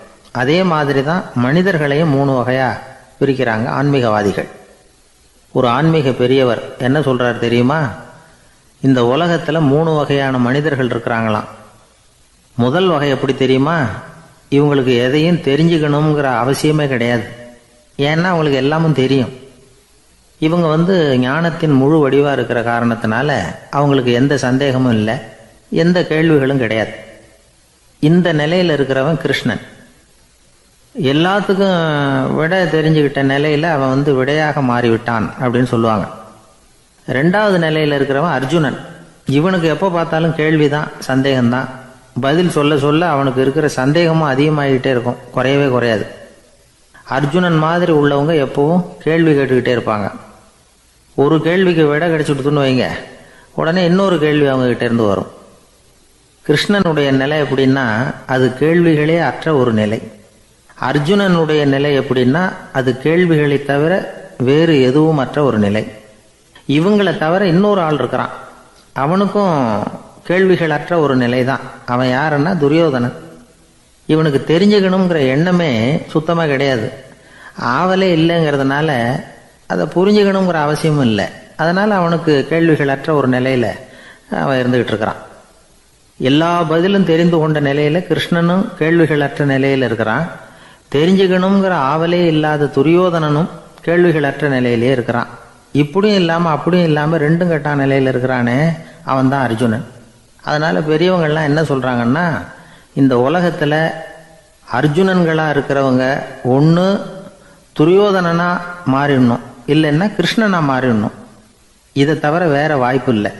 அதே மாதிரி தான் மனிதர்களையும் 3 வகையாக பிரிக்கிறாங்க ஆன்மீகவாதிகள். ஒரு ஆன்மீக பெரியவர் என்ன சொல்கிறார் தெரியுமா? இந்த உலகத்தில் 3 வகையான மனிதர்கள் இருக்கிறாங்களாம். முதல் வகை எப்படி தெரியுமா? இவங்களுக்கு எதையும் தெரிஞ்சுக்கணுங்கிற அவசியமே கிடையாது. ஏன்னா அவங்களுக்கு எல்லாமும் தெரியும். இவங்க ஞானத்தின் முழு வடிவாக இருக்கிற காரணத்தினால அவங்களுக்கு எந்த சந்தேகமும் இல்லை, எந்த கேள்விகளும் கிடையாது. இந்த நிலையில் இருக்கிறவன் கிருஷ்ணன். எல்லாத்துக்கும் விட தெரிஞ்சுக்கிட்ட நிலையில் அவன் விடையாக மாறிவிட்டான் அப்படின்னு சொல்லுவாங்க. 2வது நிலையில் இருக்கிறவன் அர்ஜுனன். இவனுக்கு எப்போ பார்த்தாலும் கேள்விதான், சந்தேகம்தான். பதில் சொல்ல சொல்ல அவனுக்கு இருக்கிற சந்தேகமும் அதிகமாகிக்கிட்டே இருக்கும், குறையவே குறையாது. அர்ஜுனன் மாதிரி உள்ளவங்க எப்பவும் கேள்வி கேட்டுக்கிட்டே இருப்பாங்க. ஒரு கேள்விக்கு விட கிடைச்சுட்டுன்னு வைங்க, உடனே இன்னொரு கேள்வி அவங்ககிட்ட இருந்து வரும். கிருஷ்ணனுடைய நிலை எப்படின்னா அது கேள்விகளே அற்ற ஒரு நிலை. அர்ஜுனனுடைய நிலை எப்படின்னா அது கேள்விகளை தவிர வேறு எதுவும் அற்ற ஒரு நிலை. இவங்களை தவிர இன்னொரு ஆள் இருக்கிறான், அவனுக்கும் கேள்விகள் அற்ற ஒரு நிலை தான். அவன் யாருன்னா துரியோதனன். இவனுக்கு தெரிஞ்சுக்கணுங்கிற எண்ணமே சுத்தமாக கிடையாது. ஆவலே இல்லைங்கிறதுனால அதை புரிஞ்சுக்கணுங்கிற அவசியமும் இல்லை. அதனால் அவனுக்கு கேள்விகள் அற்ற ஒரு நிலையில் அவன் இருந்துகிட்டு இருக்கிறான். எல்லா பதிலும் தெரிந்து கொண்ட நிலையில் கிருஷ்ணனும் கேள்விகள் அற்ற நிலையில் இருக்கிறான். தெரிஞ்சுக்கணுங்கிற ஆவலே இல்லாத துரியோதனனும் கேள்விகள் அற்ற நிலையிலே இருக்கிறான். இப்படியும் இல்லாமல் அப்படியும் இல்லாமல் ரெண்டும் கட்டான நிலையில் இருக்கிறானே, அவன் தான் அர்ஜுனன். அதனால் பெரியவங்கள்லாம் என்ன சொல்கிறாங்கன்னா, இந்த உலகத்தில் அர்ஜுனன்களாக இருக்கிறவங்க ஒன்று துரியோதனனாக மாறிடணும், இல்லைன்னா கிருஷ்ணனாக மாறிடணும். இதை தவிர வேற வாய்ப்பு இல்லை.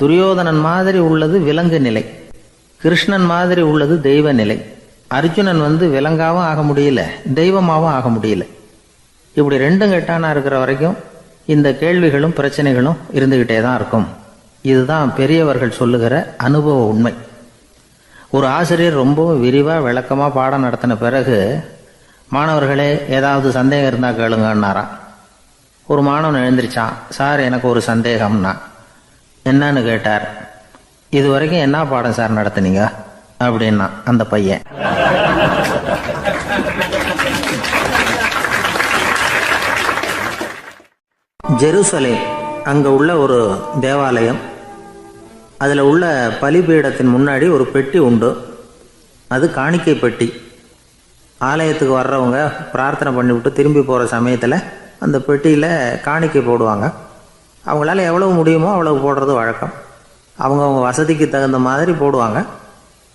துரியோதனன் மாதிரி உள்ளது விலங்கு நிலை, கிருஷ்ணன் மாதிரி உள்ளது தெய்வ நிலை. அர்ஜுனன் விலங்காவும் ஆக முடியல, தெய்வமாகவும் ஆக முடியல. இப்படி ரெண்டும் கெட்டானா இருக்கிற வரைக்கும் இந்த கேள்விகளும் பிரச்சனைகளும் இருந்துகிட்டே தான் இருக்கும். இதுதான் பெரியவர்கள் சொல்லுகிற அனுபவ உண்மை. ஒரு ஆசிரியர் ரொம்பவும் விரிவாக விளக்கமாக பாடம் நடத்தின பிறகு, மாணவர்களே ஏதாவது சந்தேகம் இருந்தால் கேளுங்கன்னாராம். ஒரு மாணவன் எழுந்திரிச்சான். சார், எனக்கு ஒரு சந்தேகம்னா. என்னன்னு கேட்டார். இது வரைக்கும் என்ன பாடம் சார் நடத்துனீங்க அப்படின்னா அந்த பையன். ஜெருசலேம் அங்கே உள்ள ஒரு தேவாலயம். அதில் உள்ள பலிபீடத்தின் முன்னாடி ஒரு பெட்டி உண்டு. அது காணிக்கை பெட்டி. ஆலயத்துக்கு வர்றவங்க பிரார்த்தனை பண்ணிவிட்டு திரும்பி போகிற சமயத்தில் அந்த பெட்டியில் காணிக்கை போடுவாங்க. அவங்களால எவ்வளவு முடியுமோ அவ்வளவு போடுறது வழக்கம். அவங்கவுங்க வசதிக்கு தகுந்த மாதிரி போடுவாங்க.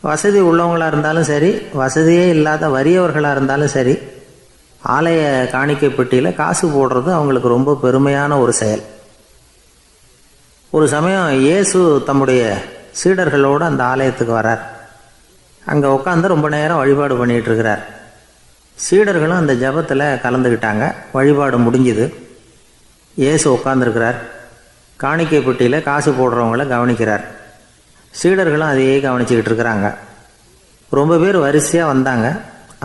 வசதி உள்ளவங்களாக இருந்தாலும் சரி, வசதியே இல்லாத வறியவர்களாக இருந்தாலும் சரி, ஆலய காணிக்கை பெட்டியில் காசு போடுறது அவங்களுக்கு ரொம்ப பெருமையான ஒரு செயல். ஒரு சமயம் இயேசு தம்முடைய சீடர்களோடு அந்த ஆலயத்துக்கு வரார். அங்கே உட்காந்து ரொம்ப நேரம் வழிபாடு பண்ணிகிட்டு இருக்கிறார். சீடர்களும் அந்த ஜபத்தில் கலந்துக்கிட்டாங்க. வழிபாடு முடிஞ்சுது. இயேசு உட்காந்துருக்கிறார். காணிக்கை பெட்டியில் காசு போடுறவங்கள கவனிக்கிறார். சீடர்களும் அதையே கவனிச்சுக்கிட்டு இருக்கிறாங்க. ரொம்ப பேர் வரிசையாக வந்தாங்க.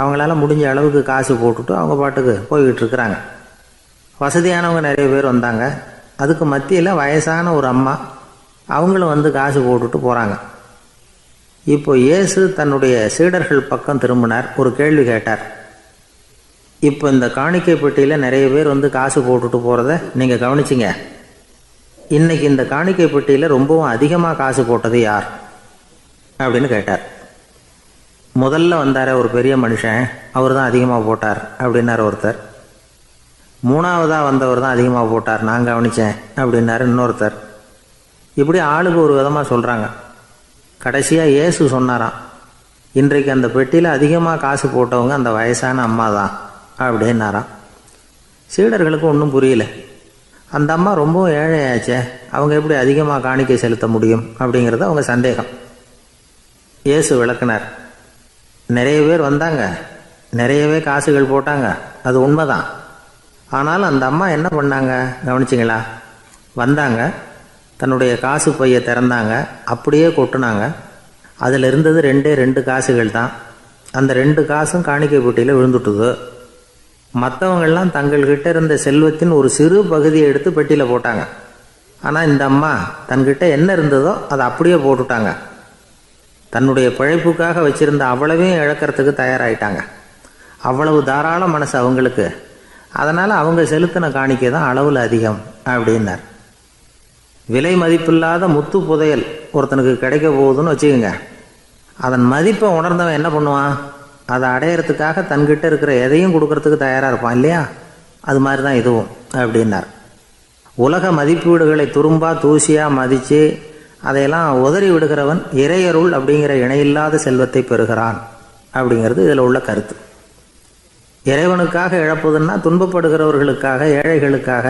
அவங்களால முடிஞ்ச அளவுக்கு காசு போட்டுட்டு அவங்க பாட்டுக்கு போய்கிட்டு இருக்கிறாங்க. வசதியானவங்க நிறைய பேர் வந்தாங்க. அதுக்கு மத்தியில் வயசான ஒரு அம்மா, அவங்களும் காசு போட்டுட்டு போகிறாங்க. இப்போ இயேசு தன்னுடைய சீடர்கள் பக்கம் திரும்பினார். ஒரு கேள்வி கேட்டார். இப்போ இந்த காணிக்கை பெட்டியில் நிறைய பேர் காசு போட்டுட்டு போகிறத நீங்கள் கவனிச்சிங்க. இன்னைக்கு இந்த காணிக்கை பெட்டியில் ரொம்பவும் அதிகமாக காசு போட்டது யார் அப்படின்னு கேட்டார். முதல்ல வந்தார ஒரு பெரிய மனுஷன், அவர் தான் அதிகமாக போட்டார் அப்படின்னார் ஒருத்தர். மூணாவதாக வந்தவர் தான் அதிகமாக போட்டார், நான் கவனித்தேன் அப்படின்னாரு இன்னொருத்தர். இப்படி ஆளுக்கு ஒரு விதமாக சொல்கிறாங்க. கடைசியாக இயேசு சொன்னாராம், இன்றைக்கு அந்த பெட்டியில் அதிகமாக காசு போட்டவங்க அந்த வயசான அம்மா தான் அப்படின்னாராம். சீடர்களுக்கு ஒன்றும் புரியல. அந்த அம்மா ரொம்பவும் ஏழையாச்சே, அவங்க எப்படி அதிகமாக காணிக்கை செலுத்த முடியும் அப்படிங்கிறது அவங்க சந்தேகம். இயேசு விளக்குனார். நிறைய பேர் வந்தாங்க, நிறையவே காசுகள் போட்டாங்க, அது உண்மைதான். ஆனால் அந்த அம்மா என்ன பண்ணாங்க கவனிச்சிங்களா? வந்தாங்க, தன்னுடைய காசு பையை திறந்தாங்க, அப்படியே கொட்டுனாங்க. அதில் இருந்தது ரெண்டு காசுகள் தான். அந்த 2 காசும் காணிக்கை பெட்டியில் விழுந்துட்டுது. மற்றவங்கள்லாம் தங்கள்கிட்ட இருந்த செல்வத்தின் ஒரு சிறு பகுதியை எடுத்து பெட்டியில் போட்டாங்க. ஆனால் இந்த அம்மா தன்கிட்ட என்ன இருந்ததோ அதை அப்படியே போட்டுட்டாங்க. தன்னுடைய பிழைப்புக்காக வச்சுருந்த அவ்வளவையும் இழக்கிறதுக்கு தயாராகிட்டாங்க. அவ்வளவு தாராள மனசு அவங்களுக்கு. அதனால் அவங்க செலுத்தின காணிக்கை தான் அளவில் அதிகம் அப்படின்னார். விலை மதிப்பில்லாத முத்து புதையல் ஒருத்தனுக்கு கிடைக்க போகுதுன்னு வச்சுக்கோங்க. அதன் மதிப்பை உணர்ந்தவன் என்ன பண்ணுவான்? அதை அடையிறதுக்காக தன்கிட்ட இருக்கிற எதையும் கொடுக்கறதுக்கு தயாராக இருப்பான் இல்லையா? அது மாதிரி தான் இதுவும் அப்படின்னார். உலக மதிப்பீடுகளை துரும்பா தூசியாக மதித்து அதையெல்லாம் உதறி விடுகிறவன் இறையருள் அப்படிங்கிற இணையில்லாத செல்வத்தை பெறுகிறான் அப்படிங்கிறது இதில் உள்ள கருத்து. இறைவனுக்காக இழப்பதுன்னா துன்பப்படுகிறவர்களுக்காக, ஏழைகளுக்காக,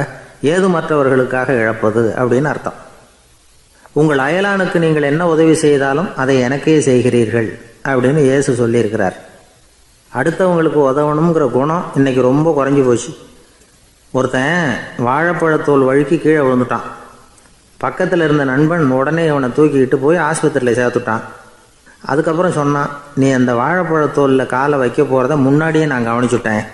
ஏதுமற்றவர்களுக்காக இழப்பது அப்படின்னு அர்த்தம். உங்கள் அயலானுக்கு நீங்கள் என்ன உதவி செய்தாலும் அதை எனக்கே செய்கிறீர்கள் அப்படின்னு இயேசு சொல்லியிருக்கிறார். அடுத்தவங்களுக்கு உதவணுங்கிற குணம் இன்னைக்கு ரொம்ப குறைஞ்சி போச்சு. ஒருத்தன் வாழைப்பழத்தோல் வழுக்கி கீழே விழுந்துட்டான். பக்கத்தில் இருந்த நண்பன் உடனே அவனை தூக்கிக்கிட்டு போய் ஆஸ்பத்திரியில் சேர்த்துட்டான். அதுக்கப்புறம் சொன்னான், நீ அந்த வாழைப்பழத்தோலில் காலை வைக்க போகிறத முன்னாடியே நான் கவனிச்சுட்டேன்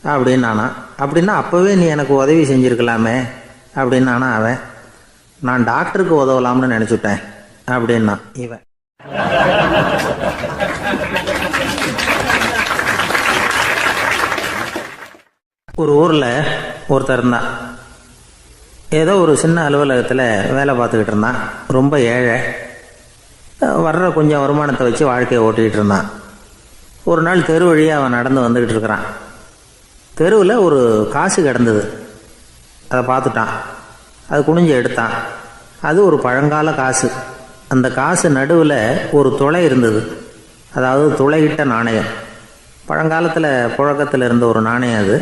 அப்படின்னு நானா. அப்படின்னா அப்போவே நீ எனக்கு உதவி செஞ்சுருக்கலாமே அப்படின்னு நானா அவன். நான் டாக்டருக்கு உதவலாம்னு நினச்சிட்டேன் அப்படின்னா இவன். ஒரு ஊரில் ஒருத்தர் இருந்தான். ஏதோ ஒரு சின்ன அலுவலகத்தில் வேலை பார்த்துக்கிட்டு இருந்தான். ரொம்ப ஏழை. வர்ற கொஞ்சம் வருமானத்தை வச்சு வாழ்க்கையை ஓட்டிகிட்டு இருந்தான். ஒரு நாள் தெரு வழியாக அவன் நடந்து வந்துக்கிட்டு இருக்கிறான். தெருவில் ஒரு காசு கிடந்தது. அதை பார்த்துட்டான். அது குனிஞ்சு எடுத்தான். அது ஒரு பழங்கால காசு. அந்த காசு நடுவில் ஒரு துளை இருந்தது. அதாவது துளையிட்ட நாணயம். பழங்காலத்தில் புழக்கத்தில் இருந்த ஒரு நாணயம் அது.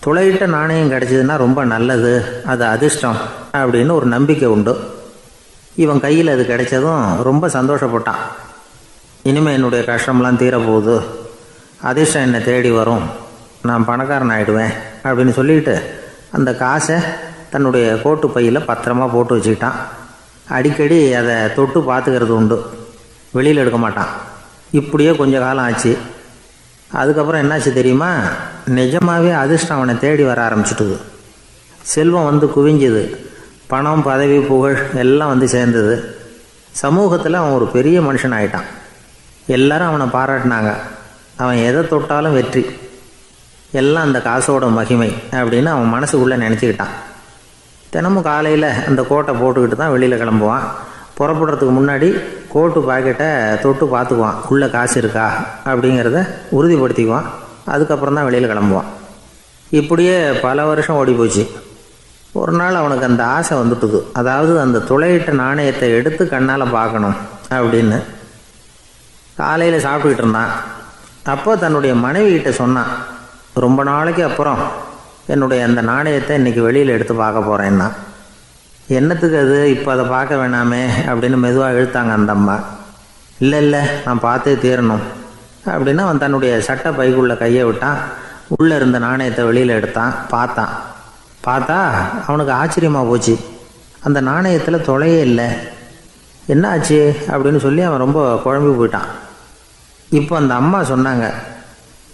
துளையிட்ட நாணயம் கிடச்சிதுன்னா ரொம்ப நல்லது, அது அதிர்ஷ்டம் அப்படின்னு ஒரு நம்பிக்கை உண்டு. இவன் கையில் அது கிடைச்சதும் ரொம்ப சந்தோஷப்பட்டான். இனிமேல் என்னுடைய கஷ்டம்லாம் தீரப்போகுது, அதிர்ஷ்டம் என்னை தேடி வரும், நான் பணக்காரன் ஆகிடுவேன் அப்படின்னு சொல்லிட்டு அந்த காசை தன்னுடைய கோட்டு பையில் பத்திரமா போட்டு வச்சுக்கிட்டான். அடிக்கடி அதை தொட்டு பார்த்துக்கிறது உண்டு, வெளியில் எடுக்க மாட்டான். இப்படியே கொஞ்ச காலம் ஆச்சு. அதுக்கப்புறம் என்னாச்சு தெரியுமா? நிஜமாகவே அதிர்ஷ்டம் அவனை தேடி வர ஆரம்பிச்சுட்டுது. செல்வம் வந்து குவிஞ்சுது. பணம், பதவி, புகழ் எல்லாம் வந்து சேர்ந்தது. சமூகத்தில் அவன் ஒரு பெரிய மனுஷன் ஆகிட்டான். எல்லாரும் அவனை பாராட்டினாங்க. அவன் எதை தொட்டாலும் வெற்றி, எல்லாம் அந்த காசோட மகிமை அப்படின்னு அவன் மனசுக்குள்ளே நினச்சிக்கிட்டான். தினமும் காலையில் அந்த கோட்டை போட்டுக்கிட்டு தான் வெளியில் கிளம்புவான். புறப்படுறதுக்கு முன்னாடி கோட்டு பாக்கெட்டை தொட்டு பார்த்துக்குவான், உள்ளே காசு இருக்கா அப்படிங்கிறத உறுதிப்படுத்திக்குவான். அதுக்கப்புறம் தான் வெளியில் கிளம்புவான். இப்படியே பல வருஷம் ஓடி போச்சு. ஒரு நாள் அவனுக்கு அந்த ஆசை வந்துட்டுது. அதாவது அந்த துளையிட்ட நாணயத்தை எடுத்து கண்ணால் பார்க்கணும் அப்படின்னு. காலையில் சாப்பிட்டுக்கிட்டு இருந்தான். அப்போ தன்னுடைய மனைவிகிட்ட சொன்னான், ரொம்ப நாளைக்கு அப்புறம் என்னுடைய அந்த நாணயத்தை இன்றைக்கி வெளியில் எடுத்து பார்க்க போகிறேன்னா. என்னத்துக்கு அது, இப்போ அதை பார்க்க வேணாமே அப்படின்னு மெதுவாக இழுத்தாங்க அந்த அம்மா. இல்லை நான் பார்த்தே தீரணும் அப்படின்னு அவன் தன்னுடைய சட்டை பைக்குள்ளே கையை விட்டான். உள்ளே இருந்த நாணயத்தை வெளியில் எடுத்தான். பார்த்தா அவனுக்கு ஆச்சரியமாக போச்சு. அந்த நாணயத்தில் தொலையே இல்லை. என்ன ஆச்சு அப்படின்னு சொல்லி அவன் ரொம்ப குழம்பி போயிட்டான். இப்போ அந்த அம்மா சொன்னாங்க,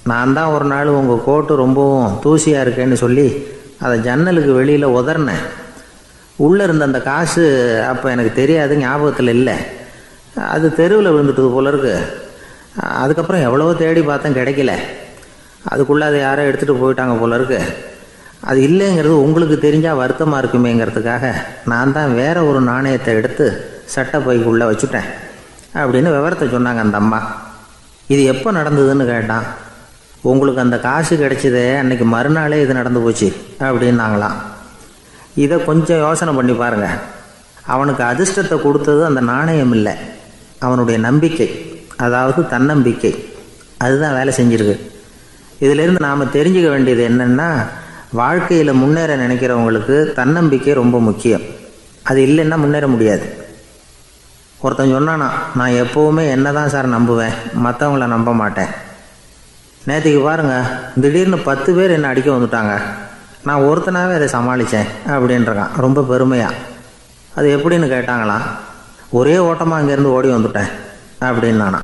நான் தான் ஒரு நாள் உங்கள் கோட்டு ரொம்பவும் தூசியாக இருக்கேன்னு சொல்லி அதை ஜன்னலுக்கு வெளியில் உதறினேன். உள்ளே இருந்த அந்த காசு அப்போ எனக்கு தெரியாது, ஞாபகத்தில் இல்லை. அது தெருவில் விழுந்துட்டது போல இருக்கு. அதுக்கப்புறம் எவ்வளவோ தேடி பார்த்தேன், கிடைக்கல. அதுக்குள்ளே அதை யாரோ எடுத்துகிட்டு போயிட்டாங்க போல இருக்கு. அது இல்லைங்கிறது உங்களுக்கு தெரிஞ்சால் வருத்தமாக இருக்குமேங்கிறதுக்காக நான் தான் வேற ஒரு நாணயத்தை எடுத்து சட்டை பைக்குள்ளே வச்சுட்டேன் அப்படின்னு விவரத்தை சொன்னாங்க அந்த அம்மா. இது எப்போ நடந்ததுன்னு கேட்டான். உங்களுக்கு அந்த காசு கிடைச்சதே அன்னைக்கு மறுநாளே இது நடந்து போச்சு அப்படின்னாங்களாம். இதை கொஞ்சம் யோசனை பண்ணி பாருங்கள். அவனுக்கு அதிர்ஷ்டத்தை கொடுத்தது அந்த நாணயம் இல்லை, அவனுடைய நம்பிக்கை, அதாவது தன்னம்பிக்கை. அதுதான் வேலை செஞ்சிருக்கு. இதிலிருந்து நாம் தெரிஞ்சுக்க வேண்டியது என்னென்னா, வாழ்க்கையில் முன்னேற நினைக்கிறவங்களுக்கு தன்னம்பிக்கை ரொம்ப முக்கியம். அது இல்லைன்னா முன்னேற முடியாது. ஒருத்தன் சொன்னானா, நான் எப்போவுமே என்ன தான் சார் நம்புவேன், மற்றவங்கள நம்ப மாட்டேன். நேற்றுக்கு பாருங்கள், திடீர்னு 10 பேர் என்னை அடிக்க வந்துட்டாங்க, நான் ஒருத்தனாகவே அதை சமாளித்தேன் அப்படின்றான் ரொம்ப பெருமையாக. அது எப்படின்னு கேட்டாங்களாம். ஒரே ஓட்டமாக அங்கேருந்து ஓடி வந்துட்டேன் அப்படின்னு நானா.